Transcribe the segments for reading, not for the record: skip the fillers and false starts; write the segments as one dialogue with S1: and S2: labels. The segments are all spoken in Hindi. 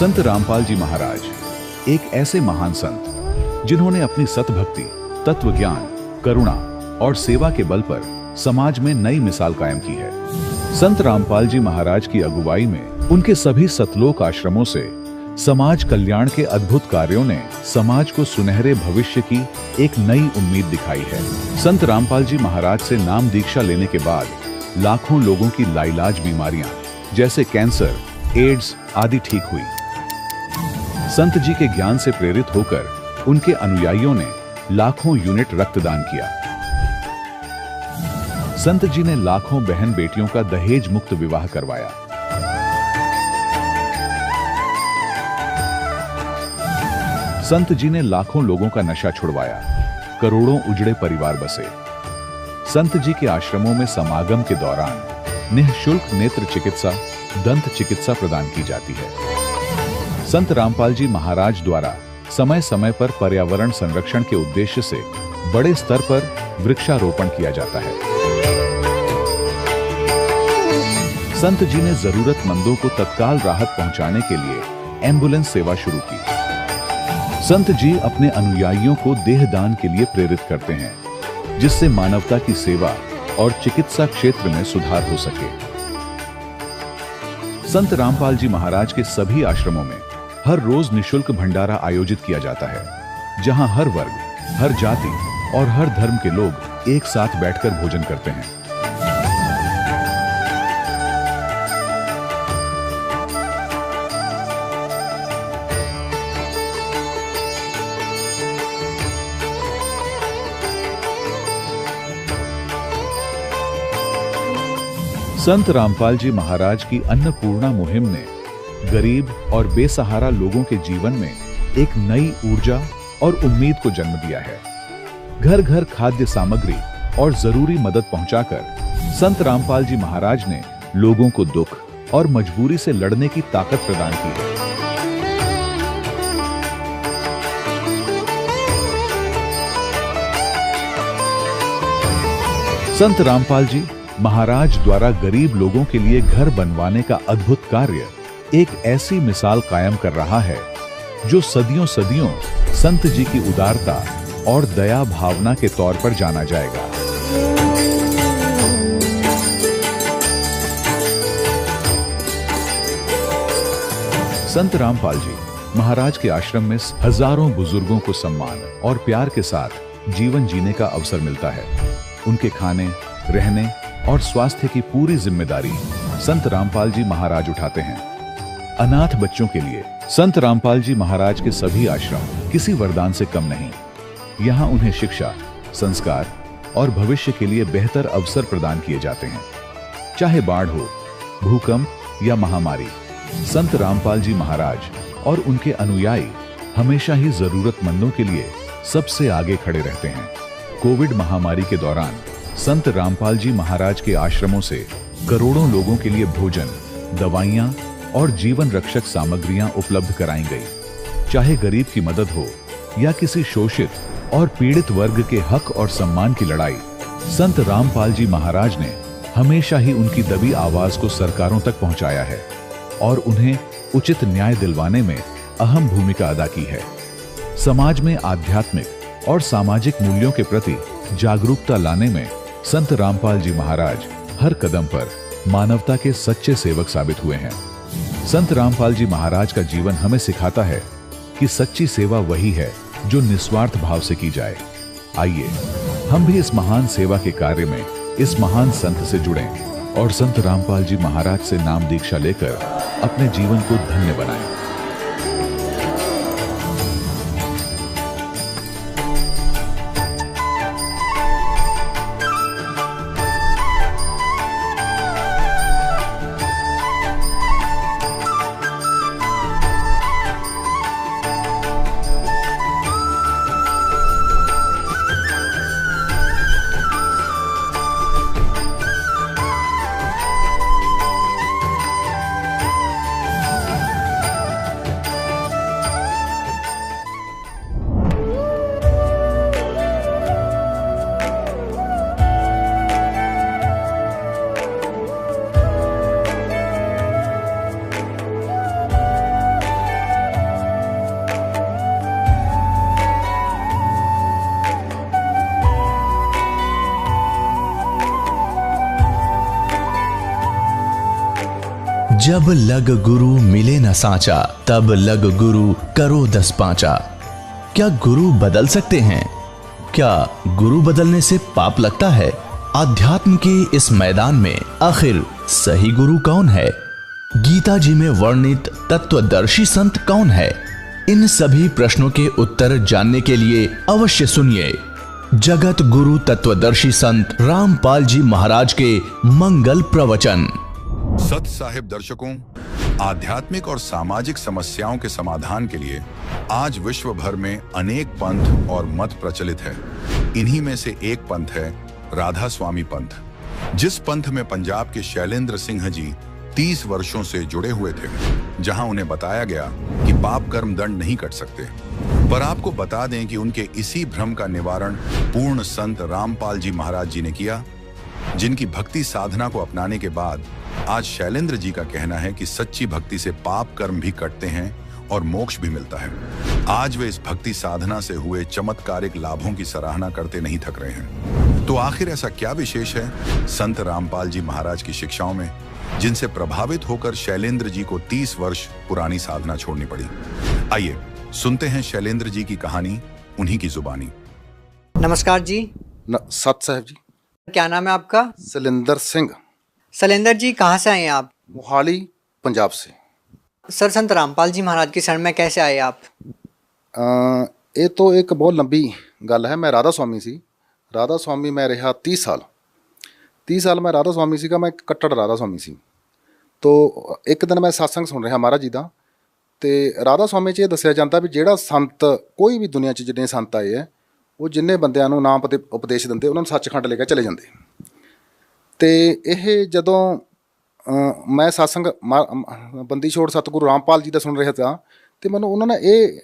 S1: संत रामपाल जी महाराज एक ऐसे महान संत जिन्होंने अपनी सतभक्ति, तत्व ज्ञान, करुणा और सेवा के बल पर समाज में नई मिसाल कायम की है। संत रामपाल जी महाराज की अगुवाई में उनके सभी सतलोक आश्रमों से समाज कल्याण के अद्भुत कार्यों ने समाज को सुनहरे भविष्य की एक नई उम्मीद दिखाई है। संत रामपाल जी महाराज से नाम दीक्षा लेने के बाद लाखों लोगों की लाइलाज बीमारियां जैसे कैंसर, एड्स आदि ठीक हुई। संत जी के ज्ञान से प्रेरित होकर उनके अनुयायियों ने लाखों यूनिट रक्तदान किया। संत जी ने लाखों बहन बेटियों का दहेज मुक्त विवाह करवाया। संत जी ने लाखों लोगों का नशा छुड़वाया, करोड़ों उजड़े परिवार बसे। संत जी के आश्रमों में समागम के दौरान निःशुल्क नेत्र चिकित्सा, दंत चिकित्सा प्रदान की जाती है। संत रामपाल जी महाराज द्वारा समय समय पर पर्यावरण संरक्षण के उद्देश्य से बड़े स्तर पर वृक्षारोपण किया जाता है। संत जी ने जरूरतमंदों को तत्काल राहत पहुंचाने के लिए एम्बुलेंस सेवा शुरू की। संत जी अपने अनुयायियों को देहदान के लिए प्रेरित करते हैं, जिससे मानवता की सेवा और चिकित्सा क्षेत्र में सुधार हो सके। संत रामपाल जी महाराज के सभी आश्रमों में हर रोज निःशुल्क भंडारा आयोजित किया जाता है, जहां हर वर्ग, हर जाति और हर धर्म के लोग एक साथ बैठकर भोजन करते हैं। संत रामपाल जी महाराज की अन्नपूर्णा मुहिम ने गरीब और बेसहारा लोगों के जीवन में एक नई ऊर्जा और उम्मीद को जन्म दिया है। घर घर खाद्य सामग्री और जरूरी मदद पहुंचाकर संत रामपाल जी महाराज ने लोगों को दुख और मजबूरी से लड़ने की ताकत प्रदान की है। संत रामपाल जी महाराज द्वारा गरीब लोगों के लिए घर बनवाने का अद्भुत कार्य एक ऐसी मिसाल कायम कर रहा है जो सदियों सदियों संत जी की उदारता और दया भावना के तौर पर जाना जाएगा। संत रामपाल जी महाराज के आश्रम में हजारों बुजुर्गों को सम्मान और प्यार के साथ जीवन जीने का अवसर मिलता है। उनके खाने, रहने और स्वास्थ्य की पूरी जिम्मेदारी संत रामपाल जी महाराज उठाते हैं। अनाथ बच्चों के लिए संत रामपाल जी महाराज के सभी आश्रम किसी वरदान से कम नहीं। यहाँ उन्हें शिक्षा, संस्कार और भविष्य के लिए बेहतर अवसर प्रदान किए जाते हैं। चाहे बाढ़ हो, भूकंप या महामारी, संत रामपाल जी महाराज और उनके अनुयायी हमेशा ही जरूरतमंदों के लिए सबसे आगे खड़े रहते हैं। कोविड महामारी के दौरान संत रामपाल जी महाराज के आश्रमों से करोड़ों लोगों के लिए भोजन, दवाइयां और जीवन रक्षक सामग्रियां उपलब्ध कराई गई। चाहे गरीब की मदद हो या किसी शोषित और पीड़ित वर्ग के हक और सम्मान की लड़ाई, संत रामपाल जी महाराज ने हमेशा ही उनकी दबी आवाज को सरकारों तक पहुंचाया है और उन्हें उचित न्याय दिलवाने में अहम भूमिका अदा की है। समाज में आध्यात्मिक और सामाजिक मूल्यों के प्रति जागरूकता लाने में संत रामपाल जी महाराज हर कदम पर मानवता के सच्चे सेवक साबित हुए हैं। संत रामपाल जी महाराज का जीवन हमें सिखाता है कि सच्ची सेवा वही है जो निस्वार्थ भाव से की जाए। आइए हम भी इस महान सेवा के कार्य में इस महान संत से जुड़ें और संत रामपाल जी महाराज से नाम दीक्षा लेकर अपने जीवन को धन्य बनाएं।
S2: जब लग गुरु मिले न सांचा, तब लग गुरु करो 10 पांचा। क्या गुरु बदल सकते हैं? क्या गुरु बदलने से पाप लगता है? आध्यात्म के इस मैदान में आखिर सही गुरु कौन है? गीता जी में वर्णित तत्वदर्शी संत कौन है? इन सभी प्रश्नों के उत्तर जानने के लिए अवश्य सुनिए जगत गुरु तत्वदर्शी संत रामपाल जी महाराज के मंगल प्रवचन।
S1: सत साहिब दर्शकों, आध्यात्मिक और सामाजिक समस्याओं के समाधान के लिए आज विश्व भर में अनेक पंथ और मत प्रचलित है। इन्हीं में से एक पंथ है राधा स्वामी पंथ, जिस पंथ में पंजाब के शैलेंद्र सिंह जी 30 वर्षों से जुड़े हुए थे, जहां उन्हें बताया गया कि पाप कर्म दंड नहीं कट सकते। पर आपको बता दें कि उनके इसी भ्रम का निवारण पूर्ण संत रामपाल जी महाराज जी ने किया, जिनकी भक्ति साधना को अपनाने के बाद आज शैलेंद्र जी का कहना है कि सच्ची भक्ति से पाप कर्म भी कटते हैं और मोक्ष भी मिलता है। आज वे इस भक्ति साधना से हुए चमत्कारिक लाभों की सराहना करते नहीं थक रहे हैं। तो आखिर ऐसा क्या विशेष है संत रामपाल जी महाराज की शिक्षाओं में, जिनसे प्रभावित होकर शैलेंद्र जी को 30 वर्ष पुरानी साधना छोड़नी पड़ी? आइए सुनते हैं शैलेंद्र जी की कहानी उन्हीं की जुबानी।
S3: नमस्कार जी।
S4: सत साहब जी।
S3: क्या नाम है आपका?
S4: शैलेंद्र सिंह।
S3: शैलेंद्र जी कहाँ से आए हैं आप?
S4: मोहाली पंजाब से।
S3: सर, संत रामपाल जी महाराज की शरण में कैसे आए आप?
S4: ये तो एक बहुत लंबी गल है। मैं राधा स्वामी सी। राधा स्वामी मैं रहा 30 साल। 30 साल मैं राधा स्वामी सीगा। मैं कट्टर राधा स्वामी सी। तो एक दिन मैं सत्संग सुन रहा महाराज जी का, तो राधा स्वामी 'ਚ ਇਹ ਦੱਸਿਆ ਜਾਂਦਾ ਵੀ ਜਿਹੜਾ ਸੰਤ ਕੋਈ ਵੀ ਦੁਨੀਆ 'ਚ ਜਿੰਨੇ ਸੰਤ ਆਏ ਹੈ, ਉਹ ਜਿੰਨੇ ਬੰਦਿਆਂ ਨੂੰ ਨਾਮ ਉਪਦੇਸ਼ ਦਿੰਦੇ ਉਹਨਾਂ ਨੂੰ ਸੱਚਖੰਡ ਲੈ ਕੇ ਚਲੇ ਜਾਂਦੇ। ਅਤੇ ਇਹ ਜਦੋਂ ਮੈਂ ਸਤਸੰਗ ਬੰਦੀ ਛੋੜ ਸਤਿਗੁਰੂ ਰਾਮਪਾਲ ਜੀ ਦਾ ਸੁਣ ਰਿਹਾ ਤਾਂ, ਅਤੇ ਉਹਨਾਂ ਨੇ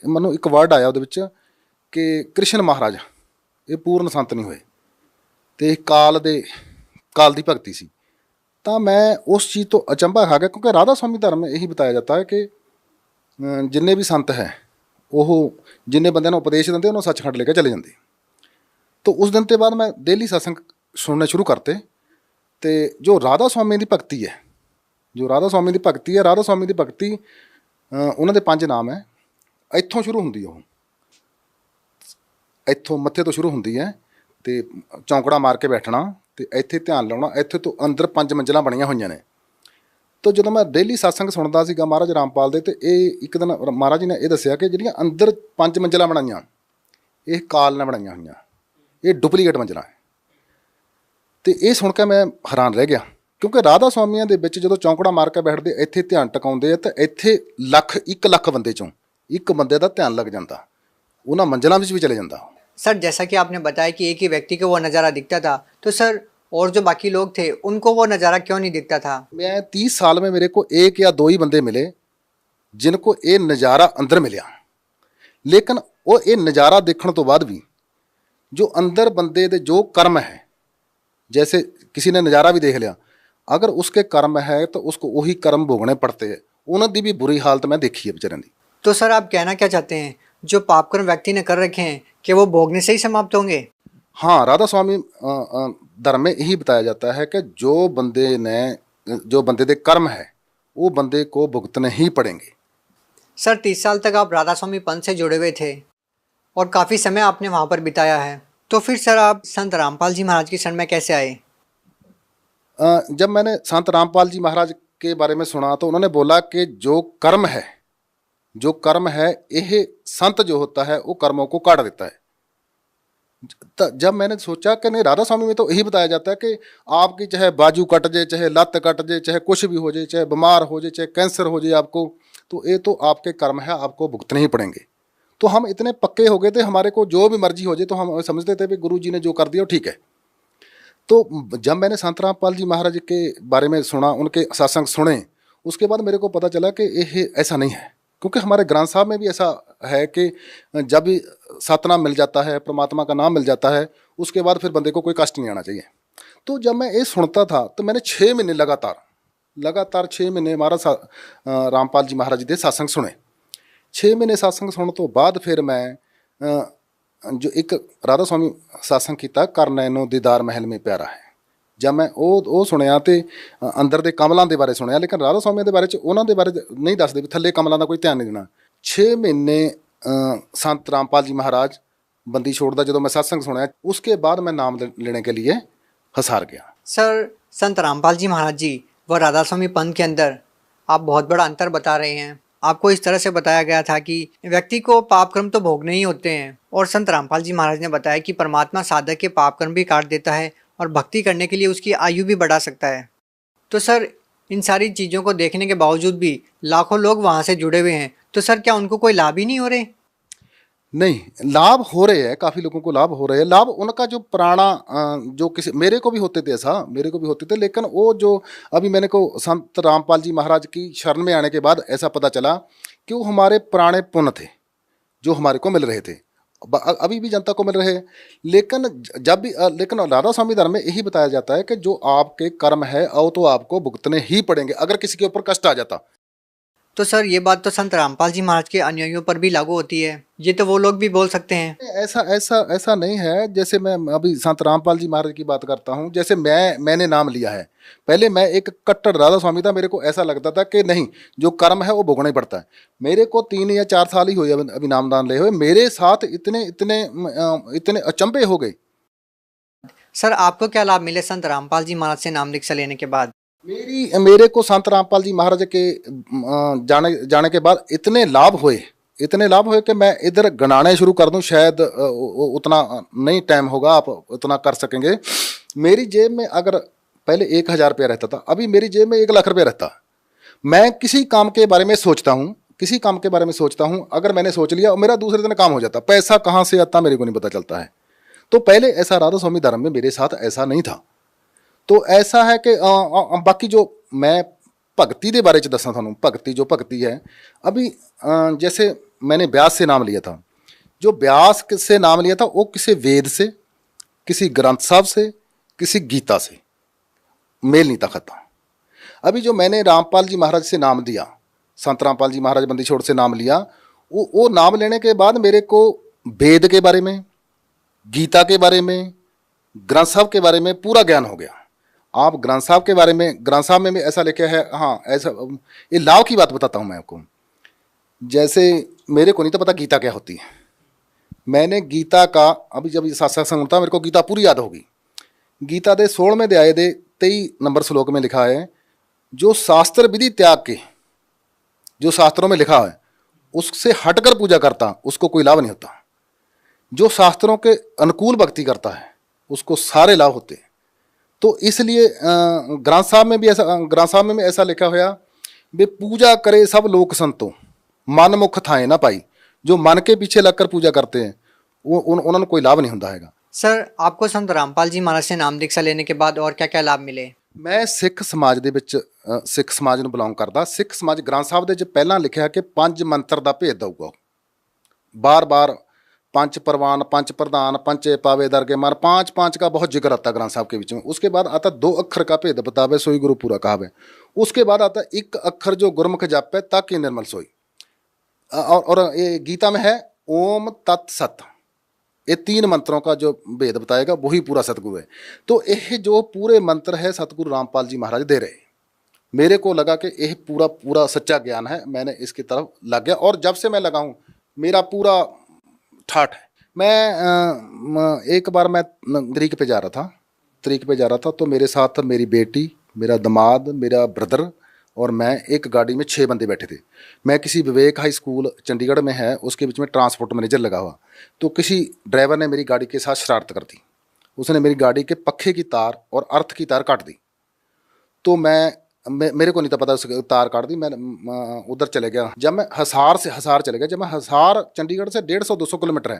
S4: ਮੈਨੂੰ ਇੱਕ ਵਰਡ ਆਇਆ ਉਹਦੇ ਵਿੱਚ ਕਿ ਕ੍ਰਿਸ਼ਨ ਮਹਾਰਾਜ ਇਹ ਪੂਰਨ ਸੰਤ ਨਹੀਂ ਹੋਏ ਅਤੇ ਕਾਲ ਦੀ ਭਗਤੀ ਸੀ। ਤਾਂ ਮੈਂ ਉਸ ਚੀਜ਼ ਤੋਂ ਅਚੰਭਾ ਖਾ ਗਿਆ, ਕਿਉਂਕਿ ਰਾਧਾ ਸਵਾਮੀ ਧਰਮ ਇਹੀ ਬਤਾਇਆ ਜਾਂਦਾ ਹੈ ਕਿ ਜਿੰਨੇ ਵੀ ਸੰਤ ਹੈ ਉਹ ਜਿੰਨੇ ਬੰਦਿਆਂ ਨੂੰ ਉਪਦੇਸ਼ ਦਿੰਦੇ ਉਹਨੂੰ ਸੱਚਖੰਡ ਲੈ ਕੇ ਚਲੇ ਜਾਂਦੇ। ਤਾਂ ਉਸ ਦਿਨ ਤੋਂ ਬਾਅਦ ਮੈਂ ਡੇਲੀ ਸਤਸੰਗ ਸੁਣਨੇ ਸ਼ੁਰੂ ਕਰਤੇ। ਅਤੇ ਜੋ ਰਾਧਾ ਸਵਾਮੀ ਦੀ ਭਗਤੀ ਹੈ, ਰਾਧਾ ਸਵਾਮੀ ਦੀ ਭਗਤੀ ਉਹਨਾਂ ਦੇ 5 ਨਾਮ ਹੈ। ਇੱਥੋਂ ਸ਼ੁਰੂ ਹੁੰਦੀ ਉਹ, ਇੱਥੋਂ ਮੱਥੇ ਤੋਂ ਸ਼ੁਰੂ ਹੁੰਦੀ ਹੈ ਅਤੇ ਚੌਂਕੜਾ ਮਾਰ ਕੇ ਬੈਠਣਾ ਅਤੇ ਇੱਥੇ ਧਿਆਨ ਲਾਉਣਾ। ਇੱਥੇ ਤੋਂ ਅੰਦਰ 5 ਮੰਜ਼ਿਲਾਂ ਬਣੀਆਂ ਹੋਈਆਂ ਨੇ। ਤਾਂ ਜਦੋਂ ਮੈਂ ਡੇਲੀ ਸਤਸੰਗ ਸੁਣਦਾ ਸੀਗਾ ਮਹਾਰਾਜ ਰਾਮਪਾਲ ਦੇ, ਅਤੇ ਇਹ ਇੱਕ ਦਿਨ ਮਹਾਰਾਜ ਜੀ ਨੇ ਇਹ ਦੱਸਿਆ ਕਿ ਜਿਹੜੀਆਂ ਅੰਦਰ 5 ਮੰਜ਼ਿਲਾਂ ਬਣਾਈਆਂ ਇਹ ਕਾਲ ਨੇ ਬਣਾਈਆਂ ਹੋਈਆਂ, ਇਹ ਡੁਪਲੀਕੇਟ ਮੰਜ਼ਿਲਾਂ ਹੈ। ਅਤੇ ਇਹ ਸੁਣ ਕੇ ਮੈਂ ਹੈਰਾਨ ਰਹਿ ਗਿਆ, ਕਿਉਂਕਿ ਰਾਧਾ ਸਵਾਮੀਆਂ ਦੇ ਵਿੱਚ ਜਦੋਂ ਚੌਂਕੜਾ ਮਾਰ ਕੇ ਬੈਠਦੇ ਇੱਥੇ ਧਿਆਨ ਟਿਕਾਉਂਦੇ ਆ ਤਾਂ ਇੱਥੇ 1 ਲੱਖ ਬੰਦੇ 'ਚੋਂ ਇੱਕ ਬੰਦੇ ਦਾ ਧਿਆਨ ਲੱਗ ਜਾਂਦਾ, ਉਹਨਾਂ ਮੰਜ਼ਿਲਾਂ ਵਿੱਚ ਵੀ ਚਲੇ ਜਾਂਦਾ।
S3: सर, जैसा कि आपने बताया कि एक ही व्यक्ति को वो नज़ारा दिखता था, तो सर और जो बाकी लोग थे उनको वो नज़ारा क्यों नहीं दिखता था?
S4: मैं 30 साल में मेरे को 1 या 2 ही बंदे मिले जिनको ये नज़ारा अंदर मिलिया, लेकिन वो ये नज़ारा देखने तो बाद भी जो अंदर बंदे दे जो कर्म है, जैसे किसी ने नज़ारा भी देख लिया, अगर उसके कर्म है तो उसको वही कर्म भोगने पड़ते हैं। उन्होंने भी बुरी हालत मैं देखी है बेचारे की।
S3: तो सर आप कहना क्या चाहते हैं, जो पापकर्म व्यक्ति ने कर रखे हैं कि वो भोगने से ही समाप्त होंगे?
S4: हाँ, राधा स्वामी धर्म में यही बताया जाता है कि जो बंदे दे कर्म है वो बंदे को भुगतने ही पड़ेंगे।
S3: सर 30 साल तक आप राधा स्वामी पंथ से जुड़े हुए थे और काफ़ी समय आपने वहाँ पर बिताया है, तो फिर सर आप संत रामपाल जी महाराज की शरण में कैसे आए?
S4: जब मैंने संत रामपाल जी महाराज के बारे में सुना तो उन्होंने बोला कि जो कर्म है यह संत जो होता है वो कर्मों को काट देता है। तो जब मैंने सोचा कि नहीं, राधा स्वामी में तो यही बताया जाता है कि आपकी चाहे बाजू कट जाए, चाहे लत कट जाए, चाहे कुछ भी हो जाए, चाहे बीमार हो जाए, चाहे कैंसर हो जाए आपको, तो ये तो आपके कर्म है, आपको भुगतने ही पड़ेंगे। तो हम इतने पक्के हो गए थे, हमारे को जो भी मर्जी हो जाए तो हम समझते थे कि गुरु जी ने जो कर दिया ठीक है। तो जब मैंने संत रामपाल जी महाराज के बारे में सुना, उनके सत्संग सुने, उसके बाद मेरे को पता चला कि ये ऐसा नहीं है, क्योंकि हमारे ग्रंथ साहब में भी ऐसा है कि जब भी सतनाम मिल जाता है, परमात्मा का नाम मिल जाता है, उसके बाद फिर बंदे को कोई कष्ट नहीं आना चाहिए। तो जब मैं ये सुनता था तो मैंने 6 महीने लगातार 6 महीने महाराज रामपाल जी महाराज जी के सत्संग सुने। 6 महीने सत्संग सुनने तो बाद फिर मैं जो एक राधा स्वामी सत्संग किया, कर नैनो दीदार महल में प्यारा है, जब मैं ਉਹ ਸੁਣਿਆ ਤੇ ਅੰਦਰ ਦੇ ਕਮਲਾਂ ਦੇ ਬਾਰੇ ਸੁਣਿਆ, ਲੇਕਿਨ ਰਾਧਾ ਸਵਾਮੀ ਦੇ ਬਾਰੇ ਚ ਉਹਨਾਂ ਦੇ ਬਾਰੇ ਨਹੀਂ ਦੱਸਦੇ ਵੀ ਥੱਲੇ ਕਮਲਾਂ ਦਾ ਕੋਈ ਧਿਆਨ ਨਹੀਂ ਦੇਣਾ। 6 ਮਹੀਨੇ ਸੰਤ रामपाल जी महाराज बंदी छोड़ ਦਾ ਜਦੋਂ मैं सत्संग सुना, उसके बाद मैं नाम लेने के लिए हसार गया।
S3: सर, संत रामपाल जी महाराज जी व राधा स्वामी पंथ के अंदर आप बहुत बड़ा अंतर बता रहे हैं। आपको इस तरह से बताया गया था कि व्यक्ति को पाप कर्म तो भोगने ही होते हैं, और संत रामपाल जी महाराज ने बताया कि परमात्मा साधक के पाप कर्म भी काट देता है और भक्ति करने के लिए उसकी आयु भी बढ़ा सकता है। तो सर, इन सारी चीज़ों को देखने के बावजूद भी लाखों लोग वहाँ से जुड़े हुए हैं, तो सर क्या उनको कोई लाभ ही नहीं हो रहे?
S4: नहीं, लाभ हो रहे हैं, काफ़ी लोगों को लाभ हो रहे हैं। लाभ उनका जो पुराना जो किसी मेरे को भी होते थे, ऐसा मेरे को भी होते थे, लेकिन वो जो अभी मैंने को संत रामपाल जी महाराज की शरण में आने के बाद ऐसा पता चला कि वो हमारे पुराने पुण्य थे जो हमारे को मिल रहे थे, अभी भी जनता को मिल रहे हैं। लेकिन जब भी लेकिन राधा स्वामी धर्म में यही बताया जाता है कि जो आपके कर्म है वो तो आपको भुगतने ही पड़ेंगे अगर किसी के ऊपर कष्ट आ जाता।
S3: तो सर, ये बात तो संत रामपाल जी महाराज के अनुयायियों पर भी लागू होती है, ये तो वो लोग भी बोल सकते हैं।
S4: ऐसा ऐसा ऐसा नहीं है। जैसे मैं अभी संत रामपाल जी महाराज की बात करता हूँ, जैसे मैंने नाम लिया है, पहले मैं एक कट्टर राधा स्वामी था, मेरे को ऐसा लगता था कि नहीं, जो कर्म है वो भोगना ही पड़ता है। मेरे को 3 या 4 साल ही हुए अभी नामदान ले हुए, मेरे साथ इतने इतने इतने अचंभे हो गए।
S3: सर, आपको क्या लाभ मिले संत रामपाल जी महाराज से नाम दीक्षा लेने के बाद?
S4: मेरे को संत रामपाल जी महाराज के जाने के बाद इतने लाभ हुए कि मैं इधर गणाने शुरू कर दूं, शायद उतना नहीं टाइम होगा आप उतना कर सकेंगे। मेरी जेब में अगर पहले 1,000 रुपया रहता था, अभी मेरी जेब में 1 लाख रुपया रहता। मैं किसी काम के बारे में सोचता हूँ, अगर मैंने सोच लिया और मेरा दूसरे दिन काम हो जाता, पैसा कहाँ से आता मेरे को नहीं पता चलता है। तो पहले ऐसा राधा स्वामी धर्म में मेरे साथ ऐसा नहीं था। तो ऐसा है कि बाकी जो मैं भगती के बारे च दसा थानू, भगती है अभी जैसे मैंने व्यास से नाम लिया था, जो व्यास से नाम लिया था वो किसी वेद से, किसी ग्रंथ साहब से, किसी गीता से मेल नहीं था खाता। अभी जो मैंने रामपाल जी महाराज से नाम दिया, संत रामपाल जी महाराज बंदी छोड़ से नाम लिया, वो नाम लेने के बाद मेरे को वेद के बारे में, गीता के बारे में, ग्रंथ साहब के बारे में पूरा ज्ञान हो गया। आप ग्रंथ साहब के बारे में, ग्रंथ साहब में भी ऐसा लिखा है, हाँ ऐसा, ये लाभ की बात बताता हूँ मैं आपको। जैसे मेरे को नहीं तो पता गीता क्या होती है, मैंने गीता का अभी जब सत्संग होता मेरे को गीता पूरी याद होगी। गीता के 16वें अध्याय के 23 नंबर श्लोक में लिखा है, जो शास्त्र विधि त्याग के, जो शास्त्रों में लिखा है उससे हटकर पूजा करता उसको कोई लाभ नहीं होता। जो शास्त्रों के अनुकूल भक्ति करता है उसको सारे लाभ होते हैं। तो इसलिए ग्रंथ साहब में भी ऐसा लिखा हुआ वे पूजा करे सब लोक संतो मन मुख थाए ना पाई। जो मन के पीछे लगकर पूजा करते हैं वो उन्होंने कोई लाभ नहीं होता है।
S3: सर, आपको संत रामपाल जी महाराज से नाम दीक्षा लेने के बाद और क्या क्या लाभ मिले?
S4: मैं सिख समाज ਦੇ ਵਿੱਚ सिख समाज ਨੂੰ ਬਿਲੋਂਗ ਕਰਦਾ। सिख समाज ग्रंथ साहब ਦੇ ਵਿੱਚ ਪਹਿਲਾਂ ਲਿਖਿਆ ਕਿ 5 ਮੰਤਰ ਦਾ ਭੇਦ ਦਊਗਾ, बार-बार पंच परवान, पंच प्रधान, पंचे पावे दरगे मान, 5 का बहुत जिक्र आता ग्रंथ साहब के बीच में। उसके बाद आता 2 अक्षर का भेद बतावे सोई गुरु पूरा कहावे। उसके बाद आता 1 अक्षर जो गुरमुख जापे ताकि निर्मल सोई। और ये गीता में है ओम तत् सत, ये 3 मंत्रों का जो भेद बताएगा वही पूरा सतगुरु है। तो ये जो पूरे मंत्र है सतगुरु रामपाल जी महाराज दे रहे। मेरे को लगा कि यह पूरा सच्चा ज्ञान है, मैंने इसकी तरफ लग गया और जब से मैं लगा हूँ मेरा पूरा ठाठ है। मैं एक बार मैं तरीक पे जा रहा था तो मेरे साथ मेरी बेटी, मेरा दामाद, मेरा ब्रदर और मैं एक गाड़ी में 6 बंदे बैठे थे। मैं किसी विवेक हाई स्कूल चंडीगढ़ में है उसके बीच में ट्रांसपोर्ट मैनेजर लगा हुआ। तो किसी ड्राइवर ने मेरी गाड़ी के साथ शरारत कर दी, उसने मेरी गाड़ी के पखे की तार और अर्थ की तार काट दी। तो मेरे को नहीं था पता उसकी तार काट दी। मैं उधर चले गया। जब मैं हिसार चले गया, जब मैं हिसार चंडीगढ़ से 150-200 किलोमीटर है,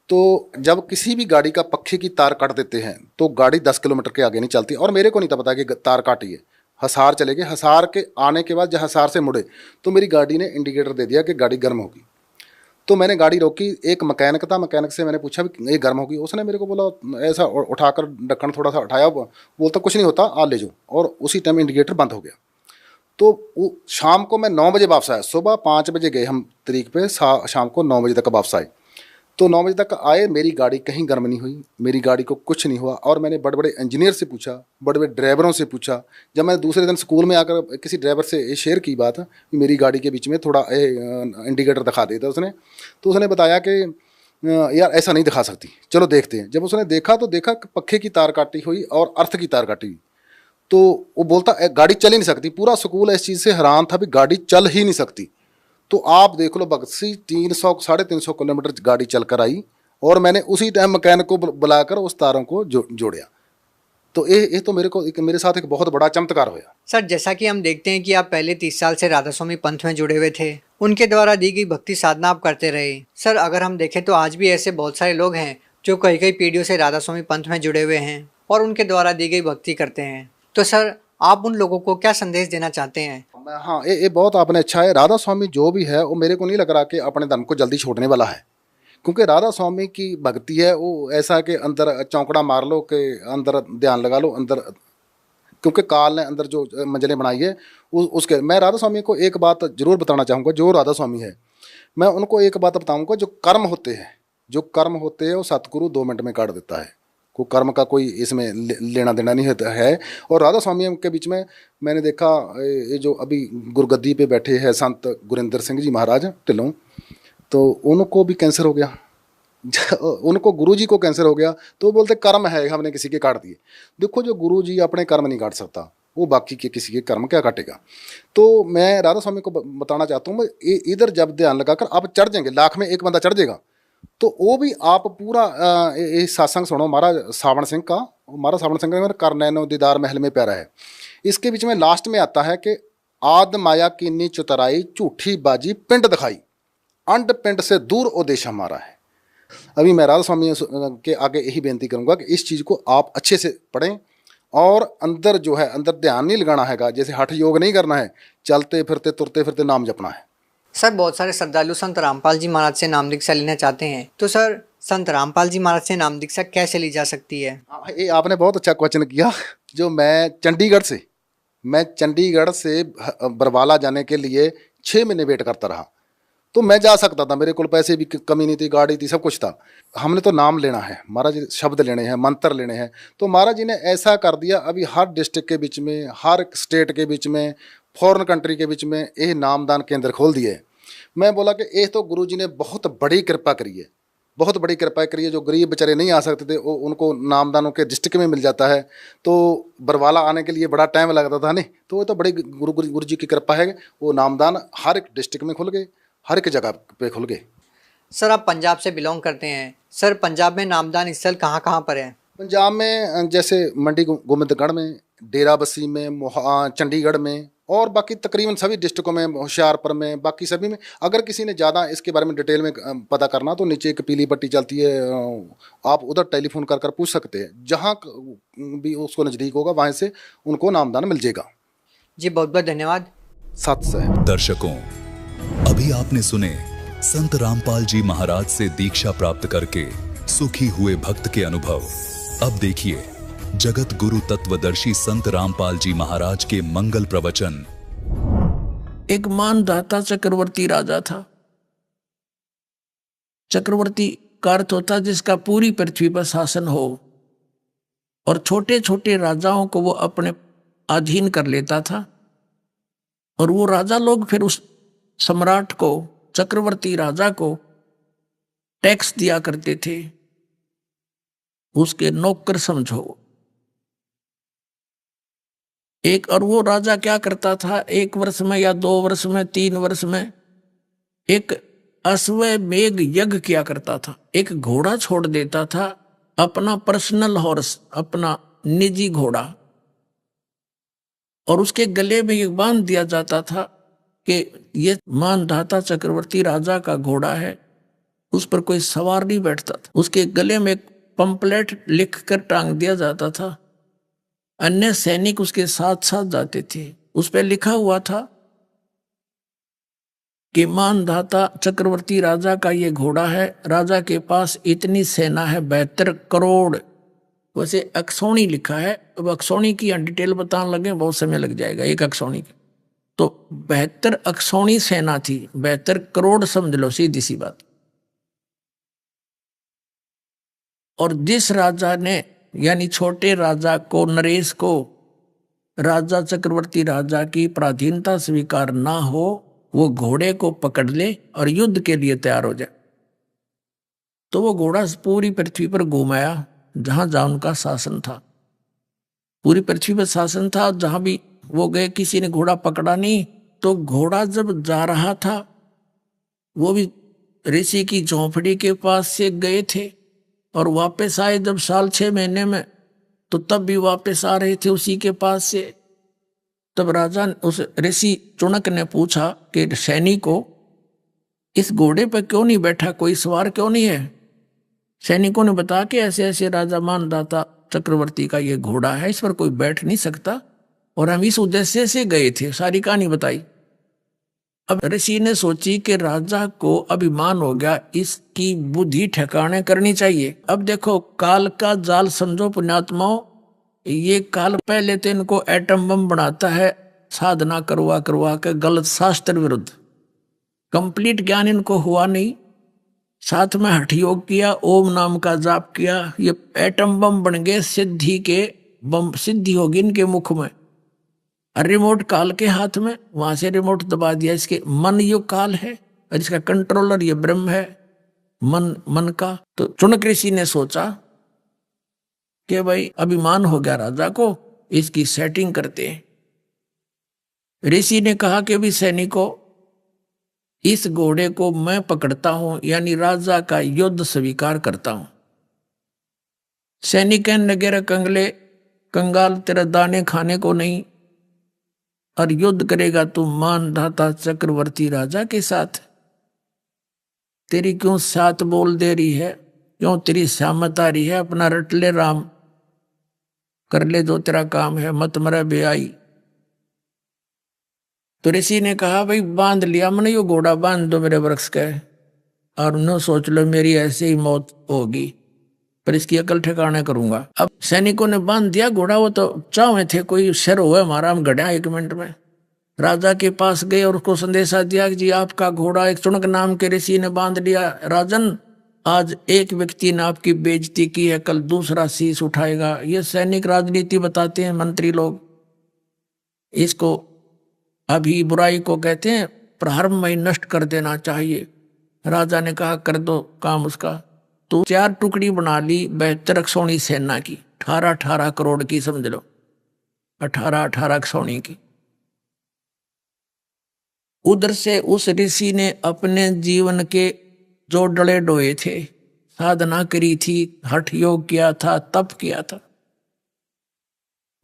S4: तो जब किसी भी गाड़ी का पक्षी की तार काट देते हैं तो गाड़ी 10 किलोमीटर के आगे नहीं चलती। और मेरे को नहीं था पता कि तार काटी है। हिसार चले गए, हिसार के आने के बाद जब हिसार से मुड़े तो मेरी गाड़ी ने इंडिकेटर दे दिया कि गाड़ी गर्म होगी। तो मैंने गाड़ी रोकी, एक मैकेनिक था, मैकेनिक से मैंने पूछा भी ये गर्म होगी। उसने मेरे को बोला ऐसा उठाकर ढक्कन थोड़ा सा उठाया, बोलता कुछ नहीं होता आ ले जाओ, और उसी टाइम इंडिकेटर बंद हो गया। तो वो शाम को मैं 9 बजे वापस आया। सुबह 5 बजे गए हम तरीक पे, शाम को 9 बजे तक वापस आए। तो 9 बजे तक आए, मेरी गाड़ी कहीं गर्म नहीं हुई, मेरी गाड़ी को कुछ नहीं हुआ। और मैंने बड़े बड़े इंजीनियर से पूछा, बड़े बड़े ड्राइवरों से पूछा। जब मैं दूसरे दिन स्कूल में आकर किसी ड्राइवर से ये शेयर की बात कि मेरी गाड़ी के बीच में थोड़ा इंडिकेटर दिखा देता उसने, तो उसने बताया कि यार ऐसा नहीं दिखा सकती, चलो देखते हैं। जब उसने देखा तो देखा कि पक्खे की तार काटी हुई और अर्थ की तार काटी हुई। तो वो बोलता गाड़ी चल ही नहीं सकती। पूरा स्कूल इस चीज़ से हैरान था भी गाड़ी चल ही नहीं सकती। तो आप देख लो बक्सी 300 350 किलोमीटर गाड़ी चल कर आई, और मैंने उसी टाइम मैकेनिक को बुलाकर उस तारों को जोड़िया। तो ये तो मेरे साथ एक बहुत बड़ा चमत्कार हुआ।
S3: सर, जैसा कि हम देखते हैं कि आप पहले 30 साल से राधा स्वामी पंथ में जुड़े हुए थे, उनके द्वारा दी गई भक्ति साधना आप करते रहे। सर, अगर हम देखें तो आज भी ऐसे बहुत सारे लोग हैं जो कई कई पीढ़ियों से राधा स्वामी पंथ में जुड़े हुए हैं और उनके द्वारा दी गई भक्ति करते हैं। तो सर, आप उन लोगों को क्या संदेश देना चाहते हैं?
S4: हाँ, ये बहुत आपने अच्छा है। राधा स्वामी जो भी है वो मेरे को नहीं लग रहा कि अपने धर्म को जल्दी छोड़ने वाला है, क्योंकि राधा स्वामी की भक्ति है वो ऐसा कि अंदर चौंकड़ा मार लो, कि अंदर ध्यान लगा लो अंदर, क्योंकि काल ने अंदर जो मंजिलें बनाई है उसके। मैं राधा स्वामी को एक बात जरूर बताना चाहूँगा, जो राधा स्वामी है मैं उनको एक बात बताऊँगा, जो कर्म होते हैं वो सतगुरु 2 मिनट में काट देता है। कोई कर्म का कोई इसमें लेना देना नहीं होता है। और राधा स्वामी के बीच में मैंने देखा, ये जो अभी गुरगद्दी पे बैठे हैं संत गुरिंदर सिंह जी महाराज ढिल्लों, तो उनको भी कैंसर हो गया। उनको गुरुजी को कैंसर हो गया, तो वो बोलते कर्म है, हमने किसी के काट दिए। देखो, जो गुरुजी अपने कर्म नहीं काट सकता, वो बाकी के किसी के कर्म क्या काटेगा। तो मैं राधा स्वामी को बताना चाहता हूँ, इधर जब ध्यान लगाकर आप चढ़ जाएंगे, लाख में एक बंदा चढ़ जाएगा, तो वो भी आप पूरा ये सत्संग सुनो महाराज सावण सिंह का। महाराज सावण सिंह का कर नैनो दीदार महल में प्यारा है। इसके बीच में लास्ट में आता है कि आद माया कीनी चुतराई, झूठी बाजी पिंड दिखाई, अंड पिंड से दूर ओ देश हमारा है। अभी मैं राधा स्वामी के आगे यही बेनती करूँगा कि इस चीज़ को आप अच्छे से पढ़ें, और अंदर जो है अंदर ध्यान नहीं लगाना हैगा, जैसे हठ योग नहीं करना है, चलते फिरते तुरते फिरते नाम जपना है।
S3: सर, बहुत सारे श्रद्धालु संत रामपाल जी महाराज से नाम दीक्षा लेना चाहते हैं, तो सर संत रामपाल जी महाराज से नाम दीक्षा कैसे ली जा सकती है?
S4: ये आपने बहुत अच्छा क्वेश्चन किया। जो मैं चंडीगढ़ से बरवाला जाने के लिए 6 महीने वेट करता रहा, तो मैं जा सकता था, मेरे को पैसे भी कमी नहीं थी, गाड़ी थी, सब कुछ था। हमने तो नाम लेना है महाराज, शब्द लेने हैं, मंत्र लेने हैं। तो महाराज जी ने ऐसा कर दिया, अभी हर डिस्ट्रिक्ट के बीच में, हर स्टेट के बीच में, फॉरेन कंट्री के बीच में ये नामदान केंद्र खोल दिए। मैं बोला कि ये तो गुरु जी ने बहुत बड़ी कृपा करी है, बहुत बड़ी कृपा करी है। जो गरीब बेचारे नहीं आ सकते थे, उनको नामदानों के डिस्ट्रिक्ट में मिल जाता है। तो बरवाला आने के लिए बड़ा टाइम लगता था, नहीं तो वो तो बड़ी गुरु जी की कृपा है। वो नामदान हर एक डिस्ट्रिक्ट में खुल गए, हर एक जगह पे खुल गए।
S3: सर, आप पंजाब से बिलोंग करते हैं। सर, पंजाब में नामदान स्थल कहाँ कहाँ पर है?
S4: पंजाब में जैसे मंडी गोबिंदगढ़ में, डेरा बस्सी में, चंडीगढ़ में, और बाकी तकरीबन सभी डिस्ट्रिक्टों में, होशियारपुर में, बाकी सभी में। अगर किसी ने ज़्यादा इसके बारे में डिटेल में पता करना, तो नीचे एक पीली पट्टी चलती है, आप उधर टेलीफोन कर पूछ सकते हैं। जहाँ भी उसको नज़दीक होगा वहाँ से उनको नामदान मिल जाएगा।
S3: जी, बहुत बहुत धन्यवाद।
S4: सत साहब।
S1: दर्शकों, अभी आपने सुने संत रामपाल जी महाराज से दीक्षा प्राप्त करके सुखी हुए भक्त के अनुभव। अब देखिए जगत गुरु तत्वदर्शी संत रामपाल जी महाराज के मंगल प्रवचन।
S5: एक मानदाता चक्रवर्ती राजा था। चक्रवर्ती का अर्थ होता जिसका पूरी पृथ्वी पर शासन हो, और छोटे छोटे राजाओं को वो अपने अधीन कर लेता था। और वो राजा लोग फिर उस सम्राट को, चक्रवर्ती राजा को टैक्स दिया करते थे, उसके नौकर समझो। और वो राजा क्या करता था, 1 वर्ष में या 2 वर्ष में, 3 वर्ष में एक अश्वमेध यज्ञ किया करता था। एक घोड़ा छोड़ देता था, अपना पर्सनल हॉर्स, अपना निजी घोड़ा, और उसके गले में ये बांध दिया जाता था कि ये मानधाता चक्रवर्ती राजा का घोड़ा है, उस पर कोई सवार नहीं बैठता था। उसके गले में एक पंपलेट लिख कर टांग दिया जाता था। अन्य सैनिक उसके साथ साथ जाते थे। उस पर लिखा हुआ था कि मानधाता चक्रवर्ती राजा का ये घोड़ा है, राजा के पास इतनी सेना है, 72 करोड़। वैसे अक्सौणी लिखा है, अब अक्सौणी की डिटेल बताने लगे बहुत समय लग जाएगा एक अक्सौणी की। तो 72 अक्सौणी सेना थी, 72 करोड़ समझ लो, सीधी सी बात। और जिस राजा ने यानी छोटे राजा को, नरेश को, राजा चक्रवर्ती राजा की पराधीनता स्वीकार ना हो, वो घोड़े को पकड़ ले और युद्ध के लिए तैयार हो जाए। तो वो घोड़ा पूरी पृथ्वी पर घुमाया जहां जहां उनका शासन था। पूरी पृथ्वी पर शासन था, जहां भी वो गए किसी ने घोड़ा पकड़ा नहीं। तो घोड़ा जब जा रहा था, वो भी ऋषि की झोंपड़ी के पास से गए थे और वापस आए जब 6 महीने में, तो तब भी वापस आ रहे थे उसी के पास से। तब राजा उस ऋषि चुनक ने पूछा कि सैनिकों, इस घोड़े पर क्यों नहीं बैठा, कोई सवार क्यों नहीं है? सैनिकों ने बताया कि ऐसे ऐसे राजा मानदाता चक्रवर्ती का ये घोड़ा है, इस पर कोई बैठ नहीं सकता और हम इस उद्देश्य से गए थे। सारी कहानी बताई। अब ऋषि ने सोची कि राजा को अभिमान हो गया, इसकी बुद्धि ठिकाने करनी चाहिए। अब देखो, काल का जाल समझो पुण्यात्माओं। ये काल पहले तो इनको एटम बम बनाता है, साधना करवा करवा के, गलत शास्त्र विरुद्ध। कंप्लीट ज्ञान इनको हुआ नहीं, साथ में हठ योग किया, ओम नाम का जाप किया, ये एटम बम बन गए, सिद्धि के बम, सिद्धि होगी इनके मुख में। रिमोट काल के हाथ में, वहां से रिमोट दबा दिया। इसके मन यो काल है और इसका कंट्रोलर ये ब्रह्म है, मन का। तो चुनक ऋषि ने सोचा कि भाई अभिमान हो गया राजा को, इसकी सेटिंग करते हैं। ऋषि ने कहा कि भी सैनिकों, इस घोड़े को मैं पकड़ता हूं, यानी राजा का युद्ध स्वीकार करता हूं। सैनिक नगेरा कंगले कंगाल, तेरा दाने खाने को नहीं, और युद्ध करेगा तू मानधाता चक्रवर्ती राजा के साथ। तेरी क्यों साथ बोल दे रही है, क्यों तेरी सामत आ रही है? अपना रट ले राम, कर ले जो तेरा काम है, मत मरे बेआई। तो ऋषि ने कहा भाई बांध लिया मैंने, यो घोड़ा बांध दो मेरे वृक्ष के, और न सोच लो मेरी ऐसे ही मौत होगी, पर इसकी अकल ठिकाने करूंगा। अब सैनिकों ने बांध दिया घोड़ा। वो तो चाहे थे कोई शर हो हमारा, हम गढ़ा 1 मिनट में। राजा के पास गए और उसको संदेशा दिया कि जी आपका घोड़ा एक चुनक नाम के ऋषि ने बांध लिया। राजन, आज एक व्यक्ति ने आपकी बेइज्जती की है, कल दूसरा शीश उठाएगा। ये सैनिक राजनीति बताते हैं मंत्री लोग, इसको अभी बुराई को कहते हैं प्रारंभ में नष्ट कर देना चाहिए। राजा ने कहा कर दो काम उसका। तो 4 टुकड़ी बना ली 72 अक्षौणी सेना की, 18-18 करोड़ की समझ लो, 18-18 अक्षौणी की। उधर से उस ऋषि ने अपने जीवन के जो डले डोए थे, साधना करी थी, हठ योग किया था, तप किया था,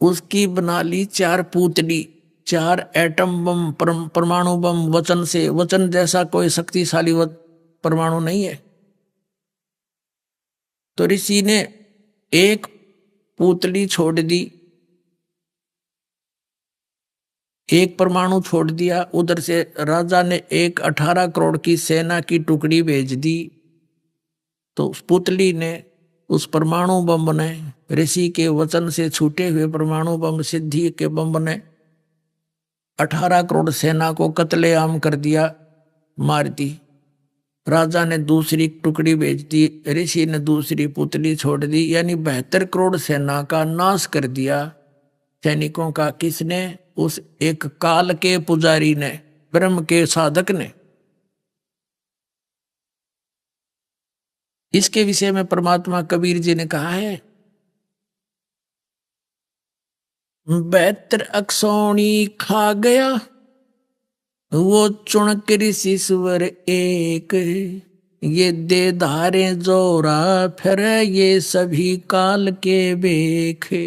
S5: उसकी बना ली 4 पूतली, 4 एटम बम, परमाणु बम। वचन से, वचन जैसा कोई शक्तिशाली परमाणु नहीं है। तो ऋषि ने एक पूतली छोड़ दी, एक परमाणु छोड़ दिया। उधर से राजा ने एक 18 करोड़ की सेना की टुकड़ी भेज दी। तो उस पुतली ने, उस परमाणु बम ने, ऋषि के वचन से छूटे हुए परमाणु बम, सिद्धि के बम ने 18 करोड़ सेना को कत्लेआम कर दिया, मार दी। राजा ने दूसरी टुकड़ी भेज दी, ऋषि ने दूसरी पुतली छोड़ दी, यानी 72 करोड़ सेना का नाश कर दिया सैनिकों का। किसने? उस एक काल के पुजारी ने, ब्रह्म के साधक ने। इसके विषय में परमात्मा कबीर जी ने कहा है, 72 अक्षौणी खा गया वो चुनक ऋषि सुवर एक, ये दे धारे जोरा फिर ये सभी काल के बेखे।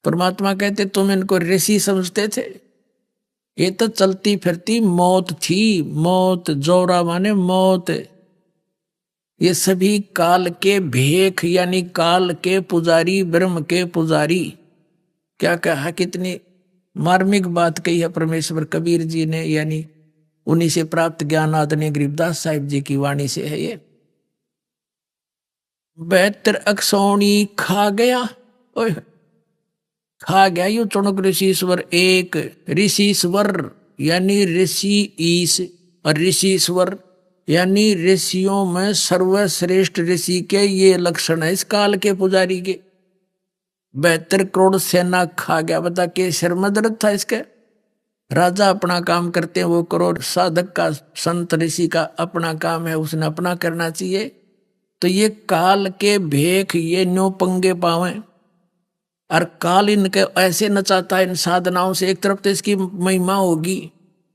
S5: परमात्मा कहते तुम इनको ऋषि समझते थे, ये तो चलती फिरती मौत थी। मौत, जोरा माने मौत। ये सभी काल के भेख, यानी काल के पुजारी, ब्रह्म के पुजारी। क्या कहा, कितनी मार्मिक बात कही है परमेश्वर कबीर जी ने, यानी उन्हीं से प्राप्त ज्ञान आदरणीय गरीबदास साहिब जी की वाणी से है ये। 72 अक्षौणी खा गया, ओए खा गया यू चुनक ऋषिश्वर एक। ऋषिश्वर यानी ऋषि ईश और ऋषिश्वर यानी ऋषियों में सर्वश्रेष्ठ ऋषि के ये लक्षण है इस काल के पुजारी के। 72 करोड़ सेना खा गया, बता के सिर में दर्द था इसके। राजा अपना काम करते हैं वो करो, साधक का संत ऋषि का अपना काम है उसने अपना करना चाहिए। तो ये काल के भेख ये न्यो पंगे पावे, और काल इनके ऐसे नचाता है इन साधनाओं से। एक तरफ तो इसकी महिमा होगी,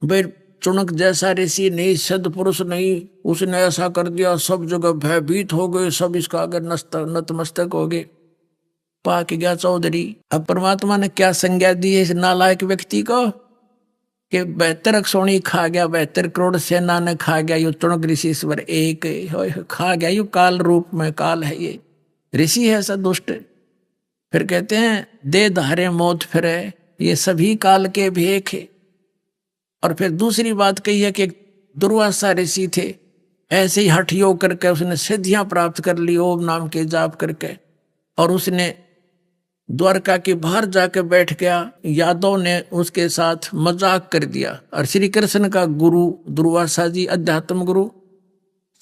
S5: भाई चुनक जैसा ऋषि नहीं, सदपुरुष नहीं, उसने ऐसा कर दिया, सब जगह भयभीत हो गए, सब इसका आगे नतमस्तक हो गए, पाक गया चौधरी। अब परमात्मा ने क्या संज्ञा दी है इस नालायक व्यक्ति को कि 72 अक्षोणी खा गया, 72 करोड़ सेना ने खा गया, यो चुनक ऋषिश्वर एक खा गया, यो काल रूप में काल है, ये ऋषि है ऐसा दुष्ट। फिर कहते हैं दे धारे मौत फिरे, ये सभी काल के भेख है। और फिर दूसरी बात कही है कि दुर्वासा ऋषि थे, ऐसे ही हठ योग करके उसने सिद्धियां प्राप्त कर ली ओम नाम के जाप करके, और उसने द्वारका के बाहर जाकर बैठ गया। यादव ने उसके साथ मजाक कर दिया। और श्री कृष्ण का गुरु दुर्वासा जी अध्यात्म गुरु,